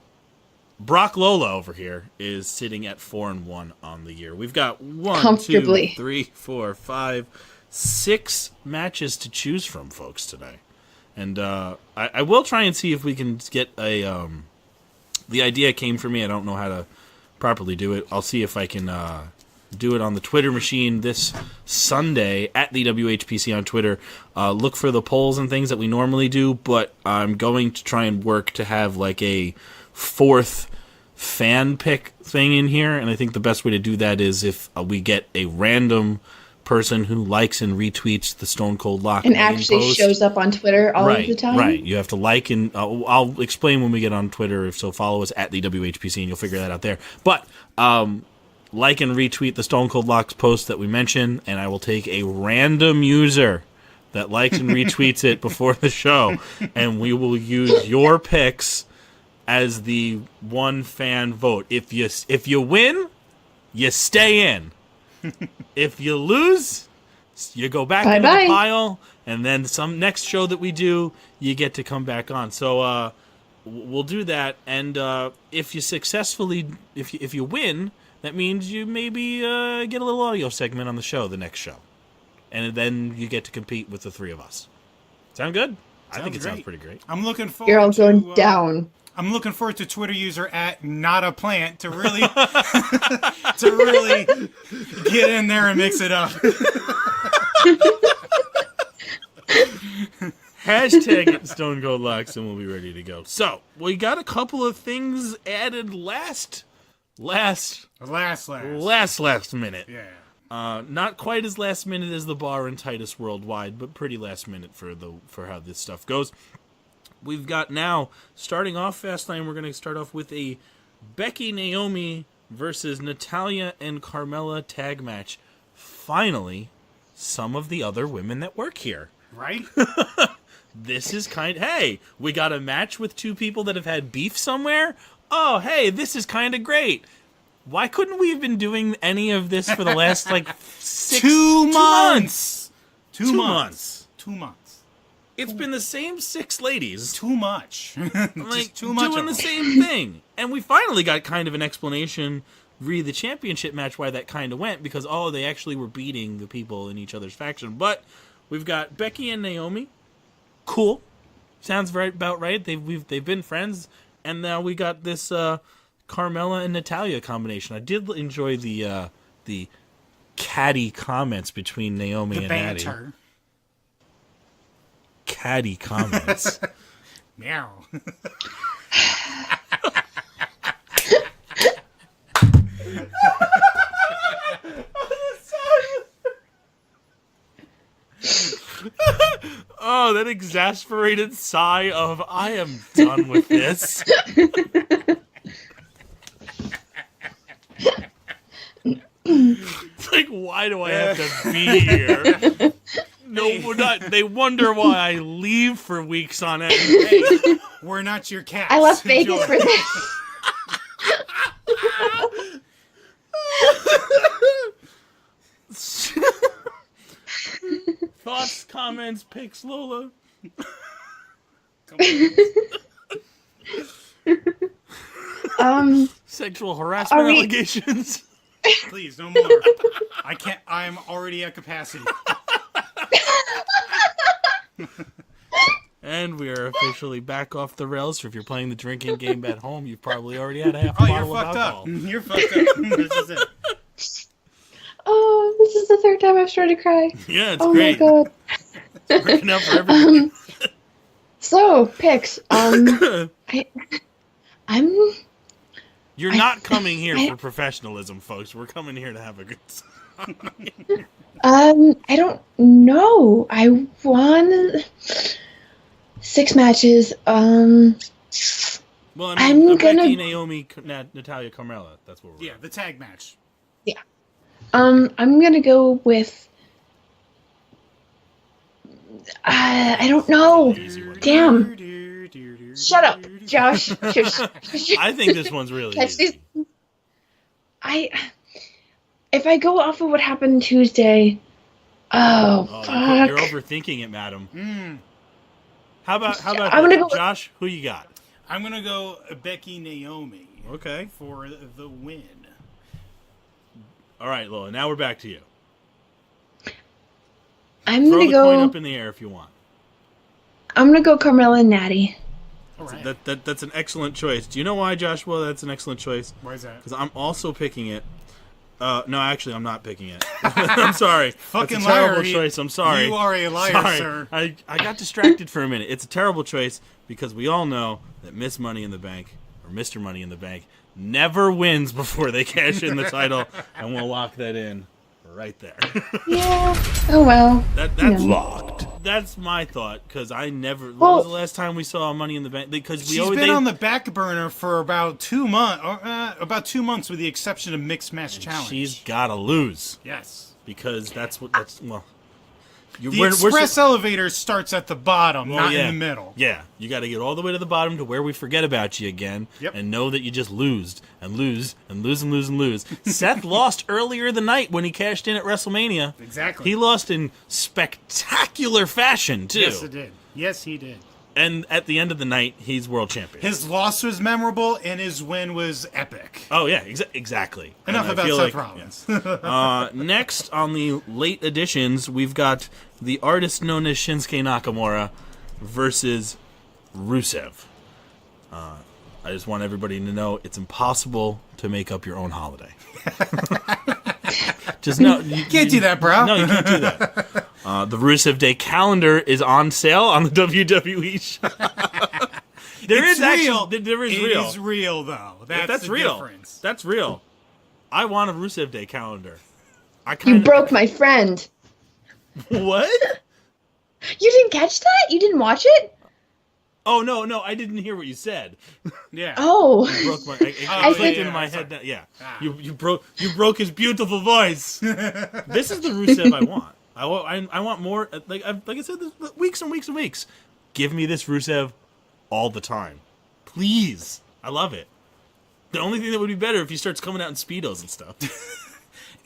Brock Lola over here is sitting at 4-1 on the year. We've got 1, 2, 3, 4, 5, 6 matches to choose from, folks, today. And I will try and see if we can get a. The idea came from me. I don't know how to properly do it. I'll see if I can do it on the Twitter machine this Sunday at the WHPC on Twitter. Look for the polls and things that we normally do, but I'm going to try and work to have like a 4th fan pick thing in here, and I think the best way to do that is if we get a random person who likes and retweets the Stone Cold Lock And actually post. shows up on Twitter all of the time. Right. You have to like, and I'll explain when we get on Twitter. If so, follow us at the WHPC, and you'll figure that out there. But like and retweet the Stone Cold Locks post that we mentioned, and I will take a random user that likes and retweets it before the show, and we will use your picks as the one fan vote. If you win, you stay in. If you lose, you go back into the pile, and then some next show that we do, you get to come back on. So we'll do that. And if you successfully, if you win, that means you maybe get a little audio segment on the show, the next show, and then you get to compete with the three of us. Sound good? I think it sounds pretty great. I'm looking forward. You're all going down. I'm looking forward to Twitter user at @notaplant to really to really get in there and mix it up. Hashtag it Stone Cold Locks and we'll be ready to go. So, we got a couple of things added last minute. Yeah. Not quite as last minute as the bar and Titus Worldwide, but pretty last minute for how this stuff goes. We've got now, starting off Fastlane, we're going to start off with a Becky Naomi versus Natalya and Carmella tag match. Finally, some of the other women that work here. Right? This is hey, we got a match with two people that have had beef somewhere? Oh, hey, this is kind of great. Why couldn't we have been doing any of this for the last, 2 months? 2 months. 2 months. It's been the same 6 ladies. Too much. Just too much doing the same thing. And we finally got kind of an explanation re the championship match why that kind of went, because, they actually were beating the people in each other's faction. But we've got Becky and Naomi. Cool. Sounds about right. They've been friends. And now we got this Carmella and Natalya combination. I did enjoy the catty comments between Naomi and Natty. Banter. Catty comments. Meow. Oh, that exasperated sigh of, I am done with this. It's like, why do I have to be here? No, we're not. They wonder why I leave for weeks on end. Hey, we're not your cats. I left Vegas for this. Thoughts, comments, picks, Lola. Sexual harassment allegations. Please, no more. I can't. I'm already at capacity. And we are officially back off the rails. So if you're playing the drinking game at home, you've probably already had a half a bottle of alcohol. You're fucked up. This is it. Oh, this is the third time I've started to cry. Yeah, it's oh great. Oh my god. It's working out for everybody. So, picks. You're not coming here for professionalism, folks. We're coming here to have a good time. I don't know. I won 6 matches. Well, I'm gonna Becky, Naomi, Natalya, Carmella. That's what we're. Yeah, the tag match. Yeah. I'm gonna go with. I don't know. Damn. Shut up, Josh. I think this one's really easy. If I go off of what happened Tuesday, fuck. You're overthinking it, madam. How about I'm gonna go Josh? Who you got? I'm gonna go Becky Naomi. Okay. For the win. All right, Lola. Now we're back to you. I'm Throw gonna the go. coin up in the air if you want. I'm gonna go Carmella and Natty. All right. That's an excellent choice. Do you know why, Joshua? That's an excellent choice. Why is that? Because I'm also picking it. No, actually, I'm not picking it. I'm sorry. Fucking That's a terrible liar. choice. I'm sorry. You are a liar, sorry. sir. I got distracted for a minute. It's a terrible choice because we all know that Miss Money in the Bank, or Mr. Money in the Bank, never wins before they cash in the title, and we'll lock that in right there. Yeah. Oh well. That's locked. That's my thought because I never. What was the last time we saw Money in the Bank? Because she's been on the back burner for about 2 months. About 2 months, with the exception of Mixed Match Challenge. She's gotta lose. Yes, because that's well. The express elevator starts at the bottom, not in the middle. Yeah, you got to get all the way to the bottom to where we forget about you again, and know that you just lose and lose and lose and lose and lose. Seth lost earlier the night when he cashed in at WrestleMania. Exactly. He lost in spectacular fashion too. Yes, it did. Yes, he did. And at the end of the night, he's world champion. His loss was memorable, and his win was epic. Oh, yeah, exactly. Enough about Seth Rollins. Next, on the late editions, we've got the artist known as Shinsuke Nakamura versus Rusev. I just want everybody to know it's impossible to make up your own holiday. Just no, you can't do that, bro. No, you can't do that. The Rusev Day calendar is on sale on the WWE shop. There is real. It is real, though. That's the real. difference. That's real. I want a Rusev Day calendar. You broke my friend. What? You didn't catch that? You didn't watch it? Oh, no, I didn't hear what you said. Yeah. Oh. You broke my... It clicked into my head. Yeah. You broke his beautiful voice. This is the Rusev I want. I want more... Like I said, this, weeks and weeks and weeks. Give me this Rusev all the time. Please. I love it. The only thing that would be better if he starts coming out in Speedos and stuff.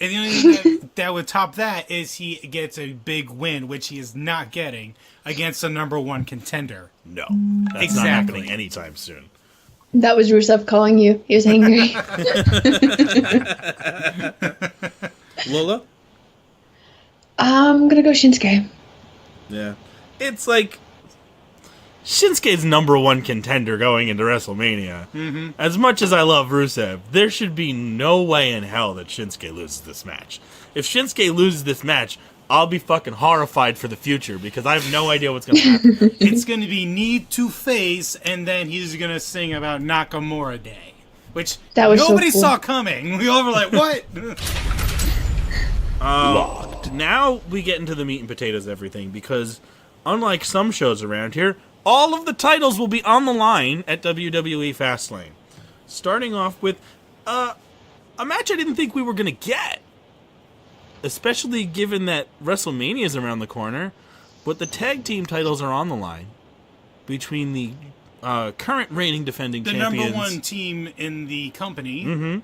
And the only thing that would top that is he gets a big win, which he is not getting against the number one contender. No. That's not happening anytime soon. That was Rusev calling you. He was angry. Lola? I'm gonna go Shinsuke. Yeah. It's like... Shinsuke's number one contender going into WrestleMania. Mm-hmm. As much as I love Rusev, there should be no way in hell that Shinsuke loses this match. If Shinsuke loses this match, I'll be fucking horrified for the future because I have no idea what's going to happen. It's going to be knee to face, and then he's going to sing about Nakamura Day, which nobody saw coming. We all were like, what? Locked. Now we get into the meat and potatoes of everything because unlike some shows around here, all of the titles will be on the line at WWE Fastlane. Starting off with a match I didn't think we were going to get. Especially given that WrestleMania is around the corner. But the tag team titles are on the line. Between the current reigning defending champions. The number one team in the company. Mm-hmm.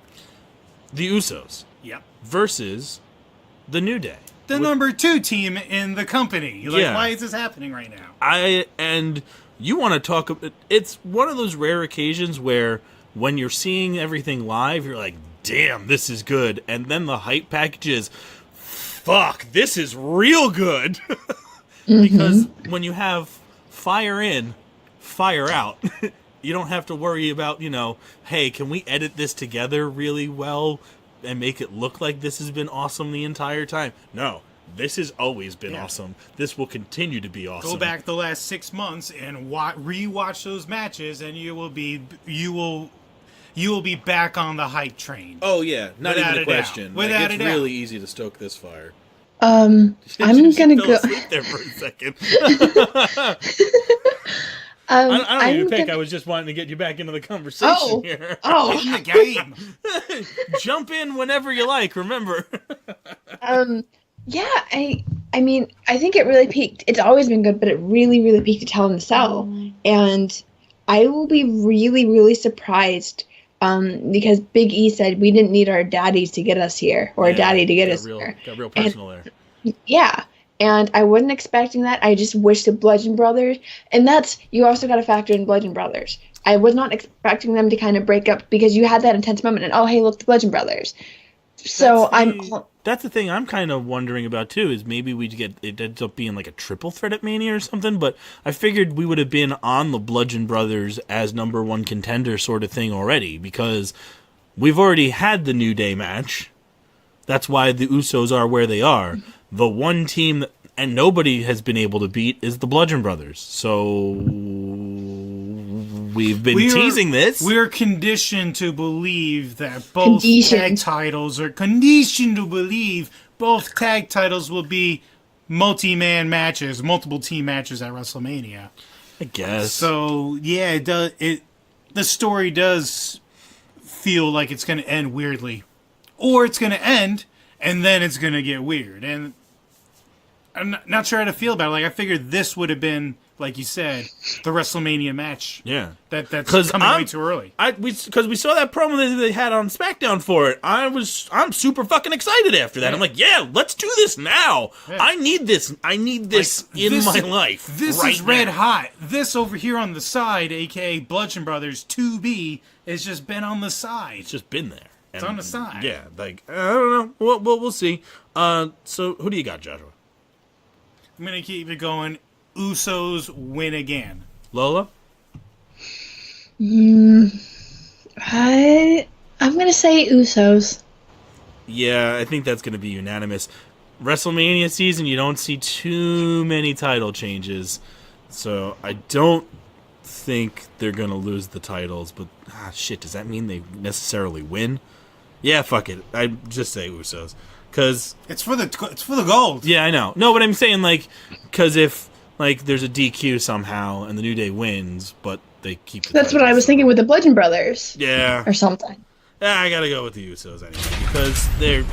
The Usos. Yep. Versus the New Day. The number two team in the company. You're like, why is this happening right now? And you want to talk... It's one of those rare occasions where when you're seeing everything live, you're like, damn, this is good. And then the hype package is, fuck, this is real good. Because when you have fire in, fire out, you don't have to worry about, hey, can we edit this together really well and make it look like this has been awesome the entire time? No, this has always been awesome. This will continue to be awesome. Go back the last 6 months and rewatch those matches, and you will be back on the hype train. Oh yeah, not Without even a question. Without it's really easy to stoke this fire. I'm gonna go. Asleep there for a second. I don't need to pick. I was just wanting to get you back into the conversation here. Get in the game. Jump in whenever you like. Remember. Yeah. I mean, I think it really peaked. It's always been good, but it really, really peaked at Hell in the Cell, and I will be really, really surprised. Because Big E said we didn't need our daddies to get us here, or a daddy to get us here. Got real personal there. Yeah. And I wasn't expecting that. I just wish the Bludgeon Brothers, and you also got to factor in Bludgeon Brothers. I was not expecting them to kind of break up because you had that intense moment and, oh, hey, look, the Bludgeon Brothers. So that's the thing I'm kind of wondering about too, is maybe it ends up being like a triple threat at Mania or something, but I figured we would have been on the Bludgeon Brothers as number one contender sort of thing already, because we've already had the New Day match. That's why the Usos are where they are. The one team and nobody has been able to beat is the Bludgeon Brothers. So we've been teasing this. We're conditioned to believe that both tag titles are conditioned to believe both tag titles will be multi-man matches, multiple team matches at WrestleMania. I guess. So yeah, the story does feel like it's going to end weirdly, or it's going to end and then it's going to get weird. And I'm not sure how to feel about it. Like, I figured this would have been, like you said, the WrestleMania match. Yeah. That's coming way too early. Because we saw that promo that they had on SmackDown for it. I'm super fucking excited after that. Yeah. I'm like, yeah, let's do this now. Yeah. I need this. I need this in my life. This is red hot. This over here on the side, a.k.a. Bludgeon Brothers 2B, has just been on the side. It's just been there. It's on the side. Yeah, like, I don't know. We'll see. So, who do you got, Joshua? I'm going to keep it going. Usos win again. Lola? I'm going to say Usos. Yeah, I think that's going to be unanimous. WrestleMania season, you don't see too many title changes. So I don't think they're going to lose the titles. But, shit, does that mean they necessarily win? Yeah, fuck it. I just say Usos. Because it's for the gold. Yeah, I know. No, but I'm saying, like, because if, like, there's a DQ somehow and the New Day wins, but they keep the That's what I was thinking with the Bludgeon Brothers. Yeah. Or something. Yeah, I gotta go with the Usos anyway, because they're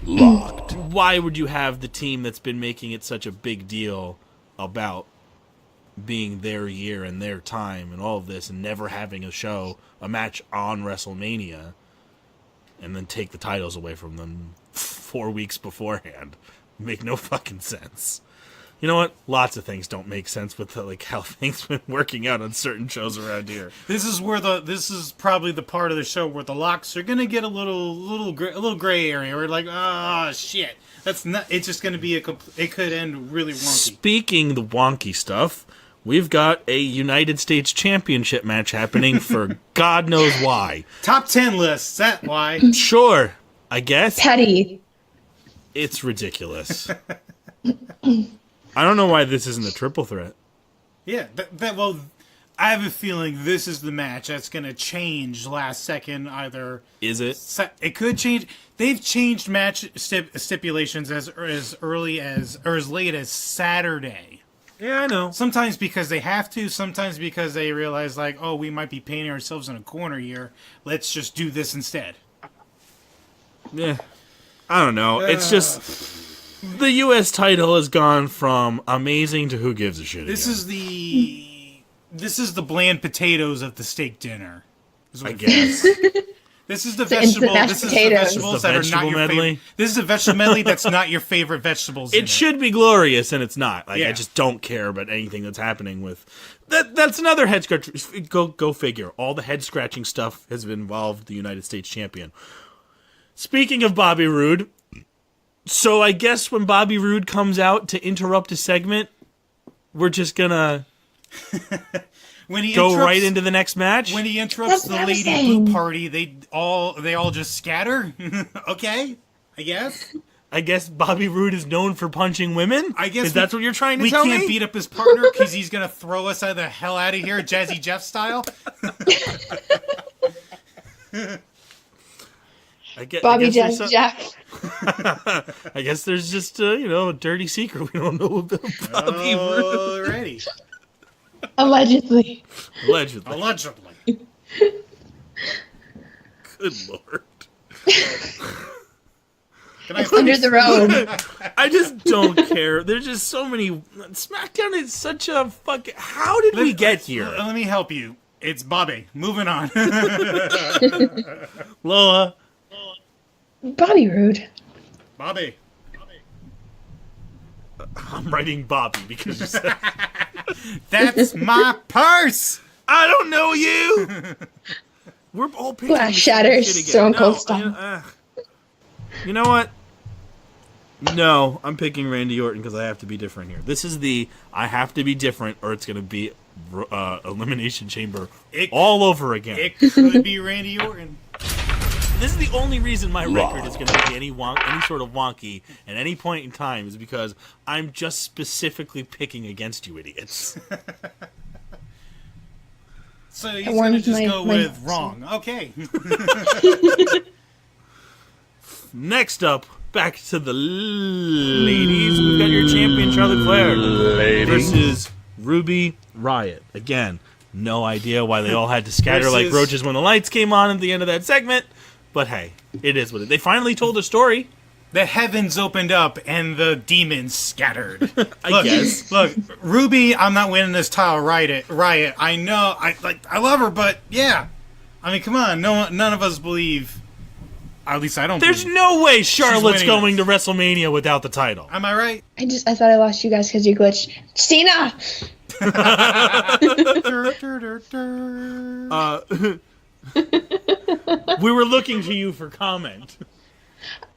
locked. Why would you have the team that's been making it such a big deal about being their year and their time and all of this and never having a match on WrestleMania, and then take the titles away from them 4 weeks beforehand? Make no fucking sense. You know what? Lots of things don't make sense with how things been working out on certain shows around here. This is probably the part of the show where the locks are gonna get a little gray area. We're like, oh shit, that's not. It's just gonna be it could end really wonky. Speaking the wonky stuff, we've got a United States Championship match happening for God knows why. Top 10 lists. That why? Sure, I guess. Petty. It's ridiculous. I don't know why this isn't a triple threat. Yeah, well, I have a feeling this is the match that's going to change last second. Either is it? It could change. They've changed match stipulations as early as or as late as Saturday. Yeah, I know. Sometimes because they have to. Sometimes because they realize, like, oh, we might be painting ourselves in a corner here. Let's just do this instead. Yeah, I don't know. It's just. The U.S. title has gone from amazing to who gives a shit. This is the bland potatoes of the steak dinner. I guess. This is the vegetable. This is the vegetables that are not your favorite. This is a vegetable medley that's not your favorite vegetables. It should be glorious, and it's not. Like, I just don't care about anything that's happening with that. That's another head scratcher. Go figure. All the head scratching stuff has involved the United States champion. Speaking of Bobby Roode. So I guess when Bobby Roode comes out to interrupt a segment, we're just gonna go right into the next match. When he interrupts the Lady Blue Party, they all just scatter. Okay, I guess. I guess Bobby Roode is known for punching women. I guess that's what you're trying to tell me. We can't beat up his partner because he's gonna throw us the hell out of here, Jazzy Jeff style. Bobby Jazzy Jeff. I guess there's just a dirty secret we don't know about Bobby Roode. Already. Allegedly. Good Lord. It's under the road. I just don't care. There's just so many. SmackDown is such a fucking. How did we get here? Let me help you. It's Bobby. Moving on. Lola. Bobby Roode. Bobby. I'm writing Bobby because you said that's my purse. I don't know you. We're all picking Glass shatters. Stone Cold style. You know what? No, I'm picking Randy Orton because I have to be different here. This is I have to be different, or it's going to be Elimination Chamber all over again. It could be Randy Orton. This is the only reason my record is going to be any sort of wonky at any point in time is because I'm just specifically picking against you idiots. So he's going to just go with wrong. Okay. Next up, back to the ladies. We've got your champion, Charlotte Flair. Versus Ruby Riott. Again, no idea why they all had to scatter like roaches when the lights came on at the end of that segment. But hey, it is what it is. They finally told a story. the heavens opened up and the demons scattered. I guess. Look, Ruby, I'm not winning this title riot. I know, I love her, but yeah. I mean, come on, none of us believe. At least I don't. There's no way Charlotte's going to WrestleMania without the title. Am I right? I thought I lost you guys because you glitched. Cena! We were looking to you for comment.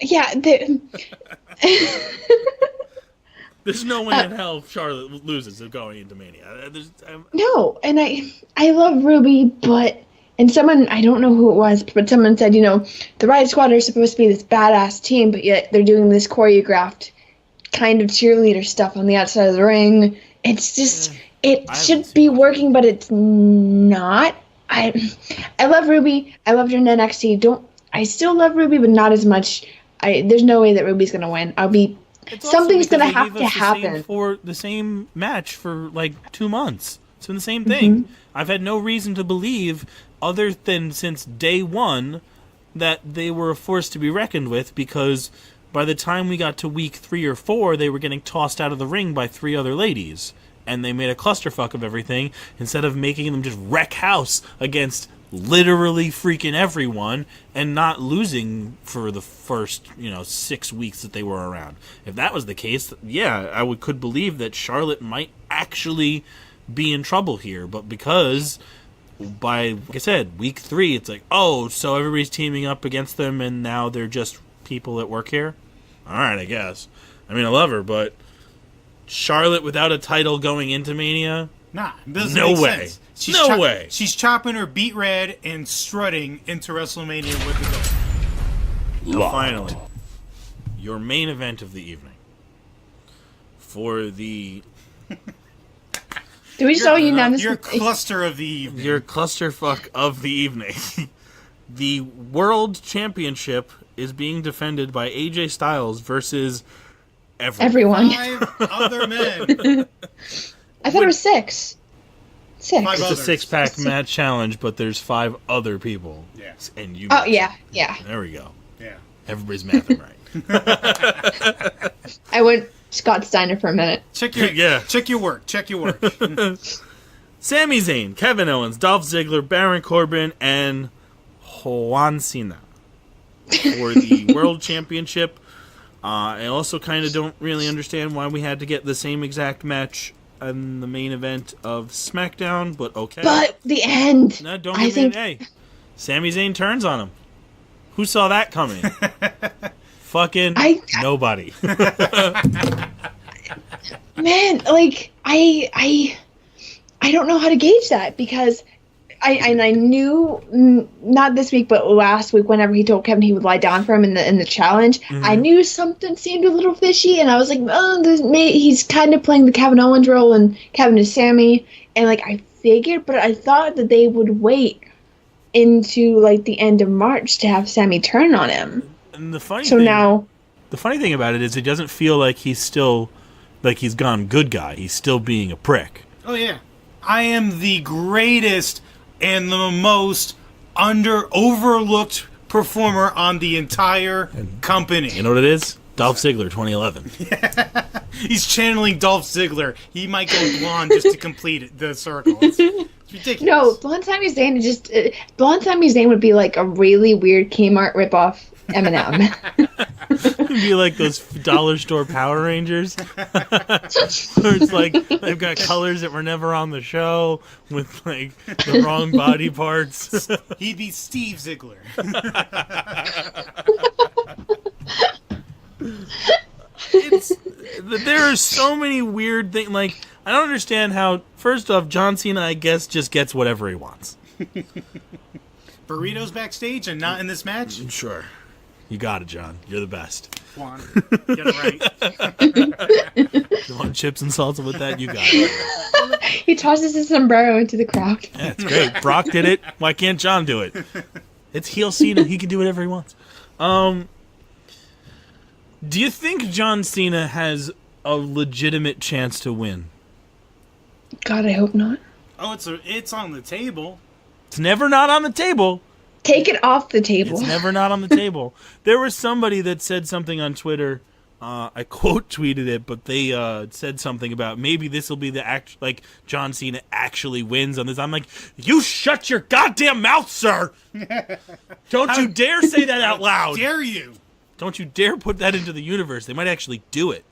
Yeah, There's no way in hell Charlotte loses of going into Mania. no, and I love Ruby, and someone, I don't know who it was, but someone said, the Riot Squad are supposed to be this badass team, but yet they're doing this choreographed kind of cheerleader stuff on the outside of the ring. It's just, it should be working, but it's not. I love Ruby. I loved her in NXT. I still love Ruby, but not as much. There's no way that Ruby's gonna win. Something's gonna have to happen. For the same match for like 2 months. It's been the same thing. Mm-hmm. I've had no reason to believe, other than since day one, that they were a force to be reckoned with, because by the time we got to week 3 or 4, they were getting tossed out of the ring by 3 other ladies. And they made a clusterfuck of everything, instead of making them just wreck house against literally freaking everyone and not losing for the first 6 weeks that they were around. If that was the case, yeah, I could believe that Charlotte might actually be in trouble here. But because by, like I said, week 3, it's like, oh, so everybody's teaming up against them and now they're just people that work here? Alright, I guess. I mean, I love her, but Charlotte without a title going into Mania? Nah, it doesn't no make way. Sense. No way. She's chopping her beet red and strutting into WrestleMania with the gold. Finally, your main event of the evening. For the... Do we just all unanimously... Your cluster of the evening. Your clusterfuck of the evening. The World Championship is being defended by AJ Styles versus... everyone. 5 other men. I thought it was 6. 6. It's a 6-pack match challenge, but there's 5 other people. Yes. And you. Oh, yeah. There we go. Yeah. Everybody's mathing right. I went Scott Steiner for a minute. Check your work. Sami Zayn, Kevin Owens, Dolph Ziggler, Baron Corbin, and Juan Cena for the World Championship. I also kind of don't really understand why we had to get the same exact match in the main event of SmackDown, but okay. But the end. No, don't give me an A. Sami Zayn turns on him. Who saw that coming? Fucking nobody. Man, like I don't know how to gauge that, because I knew, not this week, but last week, whenever he told Kevin he would lie down for him in the challenge, mm-hmm. I knew something seemed a little fishy, and I was like, oh, he's kind of playing the Kevin Owens role, and Kevin is Sammy, and like I figured, but I thought that they would wait into like the end of March to have Sammy turn on him. And the funny thing about it is, it doesn't feel like he's still like he's gone good guy. He's still being a prick. Oh yeah, I am the greatest and the most overlooked performer on the entire company. You know what it is? Dolph Ziggler, 2011. Yeah. He's channeling Dolph Ziggler. He might go blonde just to complete the circle. It's ridiculous. No, Blonde Sami Zayn Blonde Sami Zayn would be like a really weird Kmart ripoff Eminem. It'd be like those dollar store Power Rangers. Where it's like they've got colors that were never on the show with like the wrong body parts. He'd be Steve Ziggler. There are so many weird things. Like, I don't understand how, first off, John Cena, I guess, just gets whatever he wants. Burritos backstage and not in this match? Sure. You got it, John. You're the best. Juan, get it right. You want chips and salsa with that? You got it. He tosses his sombrero into the crowd. Yeah, it's great. Brock did it. Why can't John do it? It's heel Cena. He can do whatever he wants. Do you think John Cena has a legitimate chance to win? God, I hope not. Oh, it's on the table. It's never not on the table. Take it off the table. It's never not on the table. There was somebody that said something on Twitter. I quote tweeted it, but they said something about maybe this will be the act, like John Cena actually wins on this. I'm like, you shut your goddamn mouth, sir! Don't you dare say that out loud! Dare you? Don't you dare put that into the universe. They might actually do it.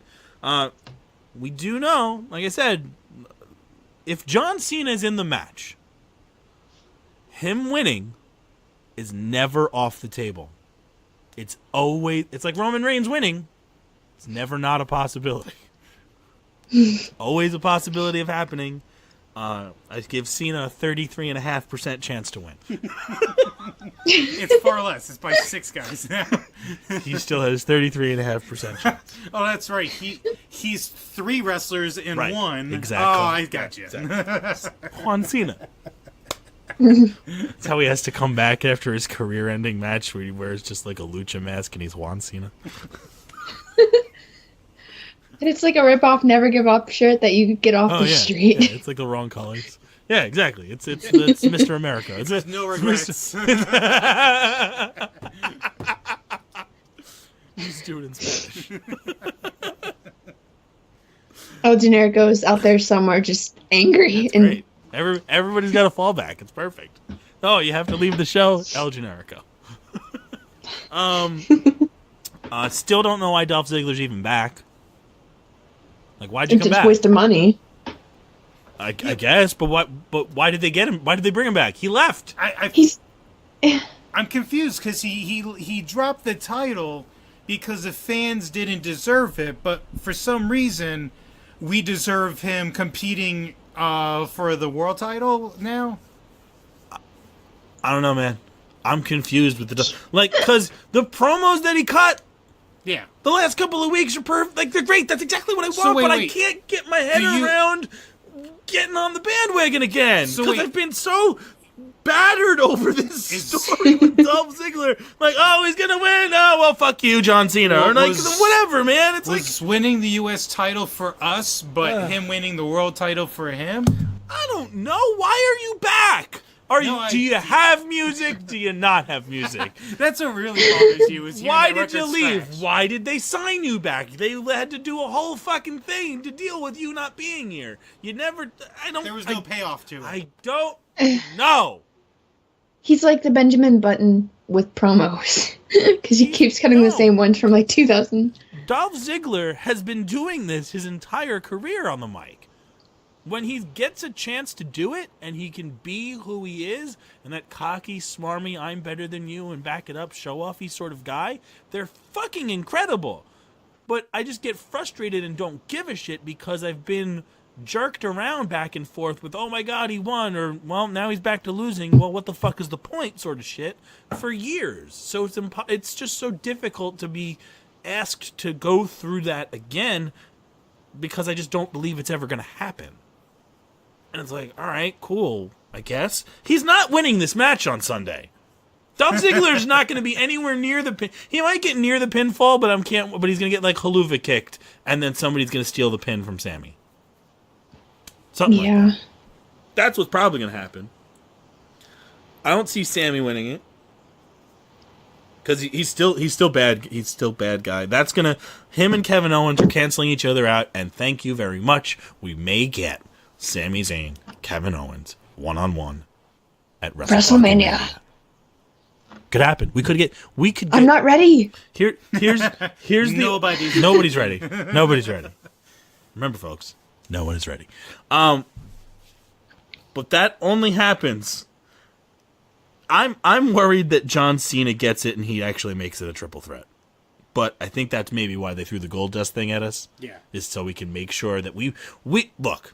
We do know, like I said, if John Cena is in the match, him winning is never off the table. It's like Roman Reigns winning. It's never not a possibility. Always a possibility of happening. I give Cena a 33.5% chance to win. It's far less. It's by 6 guys now. He still has 33.5% chance. Oh, that's right. He's 3 wrestlers in Right. one. Exactly. Oh, I got you. Exactly. Juan Cena. That's how he has to come back after his career-ending match where he wears just like a lucha mask and he's Juan Cena. And it's like a rip-off Never Give Up shirt that you could get off the street. Yeah, it's like the wrong colors. Yeah, exactly. It's Mr. America. It's No regrets. He's doing it in Spanish. El Generico's out there somewhere just angry. That's great. Everybody's got a fallback. It's perfect. Oh, you have to leave the show? El Generico. Still don't know why Dolph Ziggler's even back. Like, why'd you come It's back? a waste of money. I guess, but why did they get him? Why did they bring him back? He left. I'm confused because he dropped the title because the fans didn't deserve it, but for some reason we deserve him competing for the world title now. I don't know, man. I'm confused with because the promos that he cut. Yeah. The last couple of weeks are perfect. Like, they're great. That's exactly what I want, So wait. I can't get my head around getting on the bandwagon again. So Because wait. I've been so battered over this story with Dolph Ziggler. Like, oh, he's going to win. Oh, well, fuck you, John Cena. Well, or like, whatever, man. It's like, Was winning the U.S. title for us, but him winning the world title for him? I don't know. Why are you back? Do you have music? Do you not have music? That's what really bothers you. Is Why did you leave? Why did they sign you back? They had to do a whole fucking thing to deal with you not being here. You never. I don't. There was no payoff to it. I don't know. He's like the Benjamin Button with promos. Because he keeps cutting the same ones from like 2000. Dolph Ziggler has been doing this his entire career on the mic. When he gets a chance to do it and he can be who he is and that cocky, smarmy, I'm better than you and back it up, show-offy sort of guy, they're fucking incredible. But I just get frustrated and don't give a shit because I've been jerked around back and forth with, oh my god, he won, or, well, now he's back to losing, well, what the fuck is the point sort of shit for years. So it's just so difficult to be asked to go through that again because I just don't believe it's ever going to happen. And it's like, all right, cool, I guess. He's not winning this match on Sunday. Dolph Ziggler's not going to be anywhere near the pin. He might get near the pinfall, but he's going to get like haluva kicked, and then somebody's going to steal the pin from Sammy. Something like that. That's what's probably going to happen. I don't see Sammy winning it. Because he's still bad. He's still bad guy. That's going to... Him and Kevin Owens are canceling each other out, and thank you very much. We may get Sami Zayn, Kevin Owens, one-on-one at WrestleMania. Could happen. We could get. I'm not ready. Here's nobody's ready. Nobody's ready. Remember, folks, no one is ready. But that only happens. I'm worried that John Cena gets it and he actually makes it a triple threat. But I think that's maybe why they threw the gold dust thing at us. Yeah. Is so we can make sure that we look.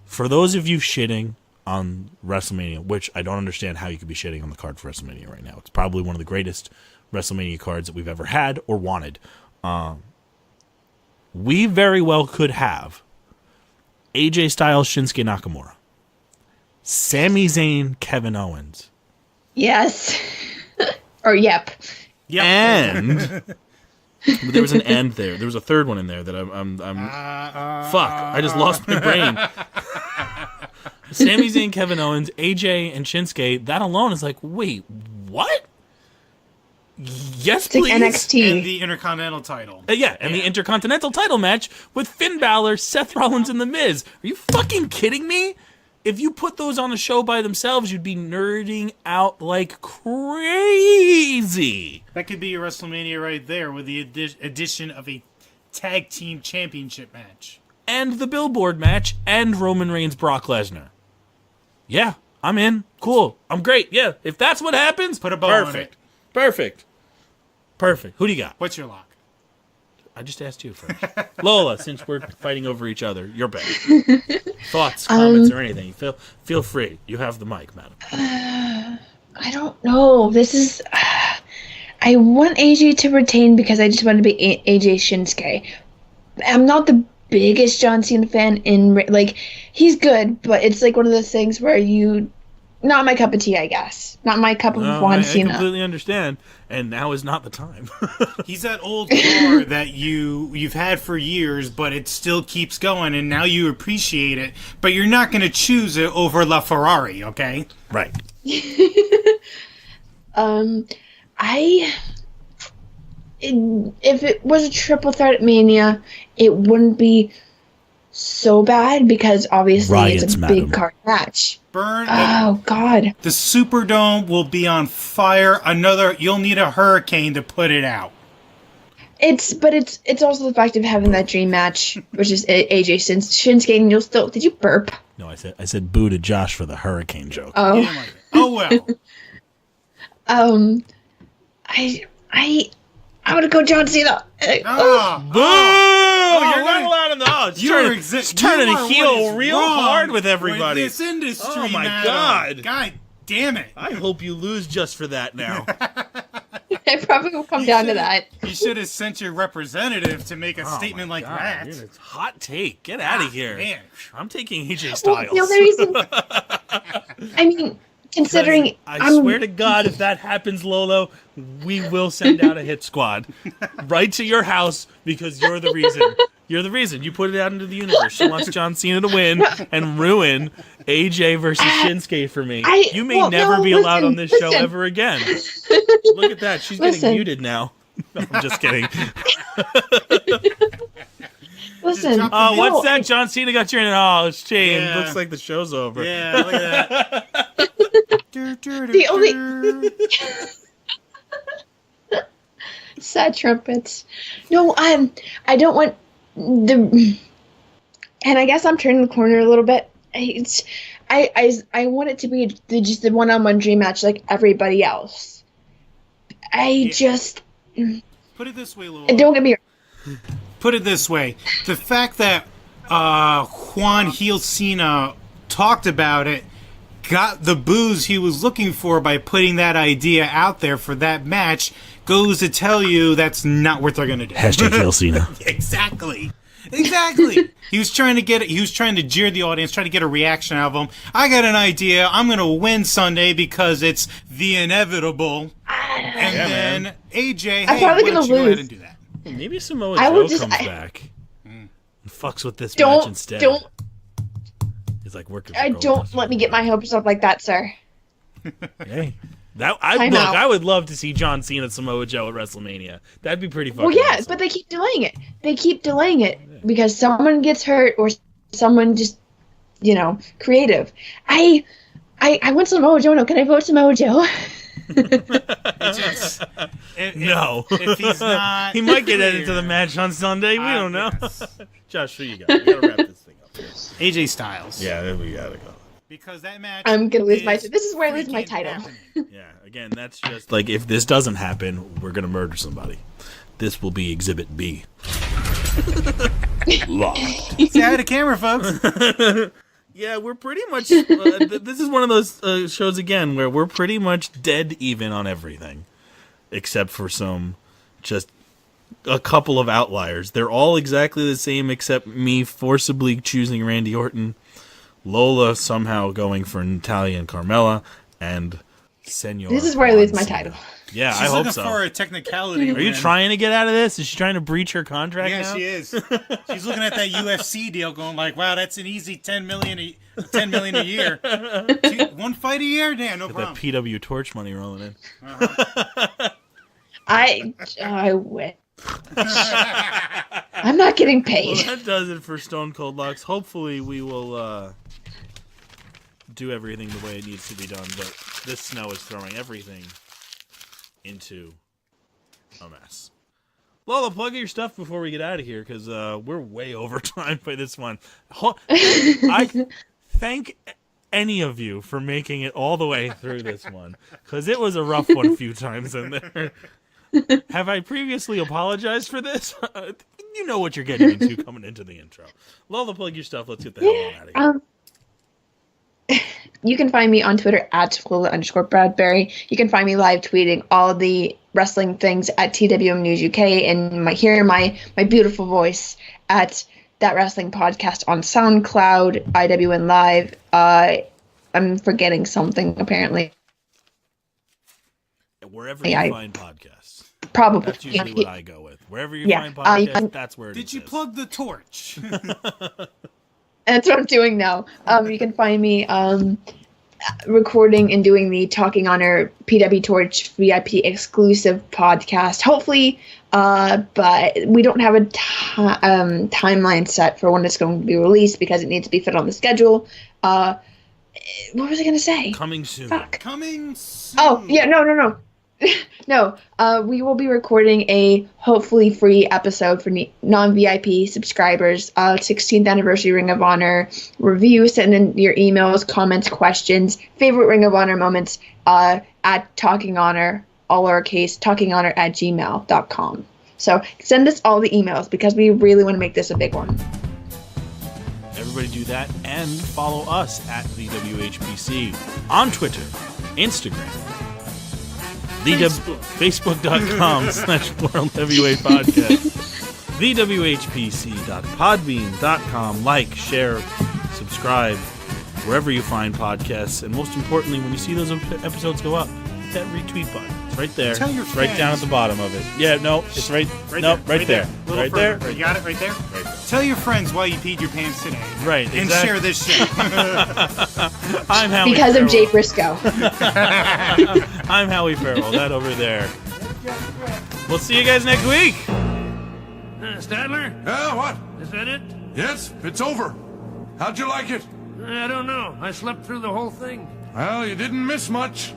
For those of you shitting on WrestleMania, which I don't understand how you could be shitting on the card for WrestleMania right now. It's probably one of the greatest WrestleMania cards that we've ever had or wanted. We very well could have AJ Styles, Shinsuke Nakamura, Sami Zayn, Kevin Owens. Yes. Or yep. And there was an and there. There was a third one in there that I'm fuck. I just lost my brain. Sami Zayn, Kevin Owens, AJ, and Shinsuke. That alone is like, wait, what? Yes, It's please. like NXT. And the Intercontinental title. The Intercontinental title match with Finn Balor, Seth Rollins, and The Miz. Are you fucking kidding me? If you put those on a show by themselves, you'd be nerding out like crazy. That could be your WrestleMania right there with the addition of a tag team championship match. And the Billboard match and Roman Reigns, Brock Lesnar. Yeah, I'm in. Cool. I'm great. Yeah, if that's what happens, Put a bow on it. Perfect. Who do you got? What's your lock? I just asked you first. Lola, since we're fighting over each other, you're back. Thoughts, comments, or anything. Feel free. You have the mic, madam. I don't know. This is. I want AJ to retain because I just want to be AJ Shinsuke. I'm not the biggest John Cena fan he's good, but it's like one of those things where not my cup of tea, I guess. Not my cup of John Cena. I completely understand, and now is not the time. He's that old car that you've had for years, but it still keeps going, and now you appreciate it, but you're not going to choose it over La Ferrari, okay? Right. If it was a triple threat at Mania, it wouldn't be so bad because obviously it's a big card match. Oh God! The Superdome will be on fire. You'll need a hurricane to put it out. It's also the fact of having that dream match, which is AJ Shinsuke, and you'll still. Did you burp? No, I said boo to Josh for the hurricane joke. Oh. Well. I'm gonna go John Cena. Boo! You're not allowed in the house. It's turning heel real hard with everybody. With this industry, oh my God! God! God damn it! I hope you lose just for that now. I probably will come down to that. You should have sent your representative to make a statement like that. Dude, it's hot take. Get out of here. Man. I'm taking AJ Styles. Well, the only reason, I mean, considering I swear to God, if that happens, Lolo, we will send out a hit squad right to your house because you're the reason. You're the reason. You put it out into the universe. She wants John Cena to win and ruin AJ versus Shinsuke for me. You may never be allowed on this show ever again. Look at that. She's getting muted now. No, I'm just kidding. Listen. Oh, what's that? John Cena got your in. Oh, it's changed. Yeah. Looks like the show's over. Yeah, look at that. The only sad trumpets. No, I don't want the. And I guess I'm turning the corner a little bit. I want it to be just the one-on-one dream match like everybody else. Just put it this way, Lou. Don't get me wrong. Put it this way: the fact that Juan Heel Cena talked about it got the boos he was looking for by putting that idea out there for that match goes to tell you that's not what they're going to do. Hashtag Heel Cena. Exactly. He was trying to get it. He was trying to jeer the audience, trying to get a reaction out of them. I got an idea. I'm going to win Sunday because it's the inevitable. And then AJ, I'm hey, why probably don't gonna you go ahead lose. and do that? Maybe Samoa Joe comes back and fucks with this match instead. He's like working. Don't let me get my hopes up like that, sir. Hey, I would love to see John Cena Samoa Joe at WrestleMania. That'd be pretty fucking. Well, yeah, awesome. but they keep delaying it. Because someone gets hurt or someone just, creative. I want Samoa Joe. No, can I vote Samoa Joe? No. If he's not, he might get added to the match on Sunday. We don't know. Yes. Josh, who you got? We gotta wrap this thing up. AJ Styles. Yeah, we gotta go. Because that match. I'm gonna lose my. This is where I lose my title. Yeah, again, that's just like if this doesn't happen, we're gonna murder somebody. This will be Exhibit B. Locked. Say hi to camera, folks. Yeah, we're pretty much. This is one of those shows again where we're pretty much dead even on everything, except for just a couple of outliers. They're all exactly the same except me forcibly choosing Randy Orton, Lola somehow going for Natalya and Carmella, and Senor. This is where I lose my Juan Cena. title. Yeah, She's I hope looking so. for a technicality. Are you win. trying to get out of this? Is she trying to breach her contract Yeah, now? she is. She's looking at that UFC deal, going like, "Wow, that's an easy $10 million a year. 1 fight a year, damn, no Get problem." that PW Torch money rolling in. I wish. I'm not getting paid. Well, that does it for Stone Cold Lux. Hopefully, we will do everything the way it needs to be done. But this snow is throwing everything into a mess. Lola, plug your stuff before we get out of here, because we're way over time by this one. I thank any of you for making it all the way through this one, because it was a rough one a few times in there. Have I previously apologized for this? You know what you're getting into coming into the intro. Lola, plug your stuff. Let's get the hell on out of here. You can find me on Twitter at @Lola_Bradbury. You can find me live tweeting all the wrestling things at TWM News UK, and hear my beautiful voice at That Wrestling Podcast on SoundCloud, IWN Live. I'm forgetting something apparently. Wherever you find podcasts. Probably. That's usually what I go with. Wherever you find podcasts, that's where it is. Did you plug the torch? That's what I'm doing now. You can find me recording and doing the Talking Honor PW Torch VIP exclusive podcast. Hopefully, but we don't have a timeline set for when it's going to be released because it needs to be fit on the schedule. What was I going to say? Coming soon. Fuck. Coming soon. Oh, yeah, no. No, we will be recording a hopefully free episode for non-VIP subscribers. 16th anniversary Ring of Honor review. Send in your emails, comments, questions, favorite Ring of Honor moments at Talking Honor, all lowercase, talkinghonor@gmail.com. So send us all the emails because we really want to make this a big one. Everybody do that, and follow us at the WHPC on Twitter, Instagram, Facebook.com/World Heavyweight Podcast, thewhpc.podbean.com. Like, share, subscribe, wherever you find podcasts, and most importantly, when you see those episodes go up, hit that retweet button. It's right there. Tell your It's right down at the bottom of it. Yeah, no, it's right there. Right there. Right there. You got it right there? Right there. Tell your friends why you peed your pants today. Right, And exactly. share this shit. I'm Howie Because of Farrell. Jay Briscoe. I'm Howie Farrell. That over there. We'll see you guys next week. Stadler? Yeah, what? Is that it? Yes, it's over. How'd you like it? I don't know. I slept through the whole thing. Well, you didn't miss much.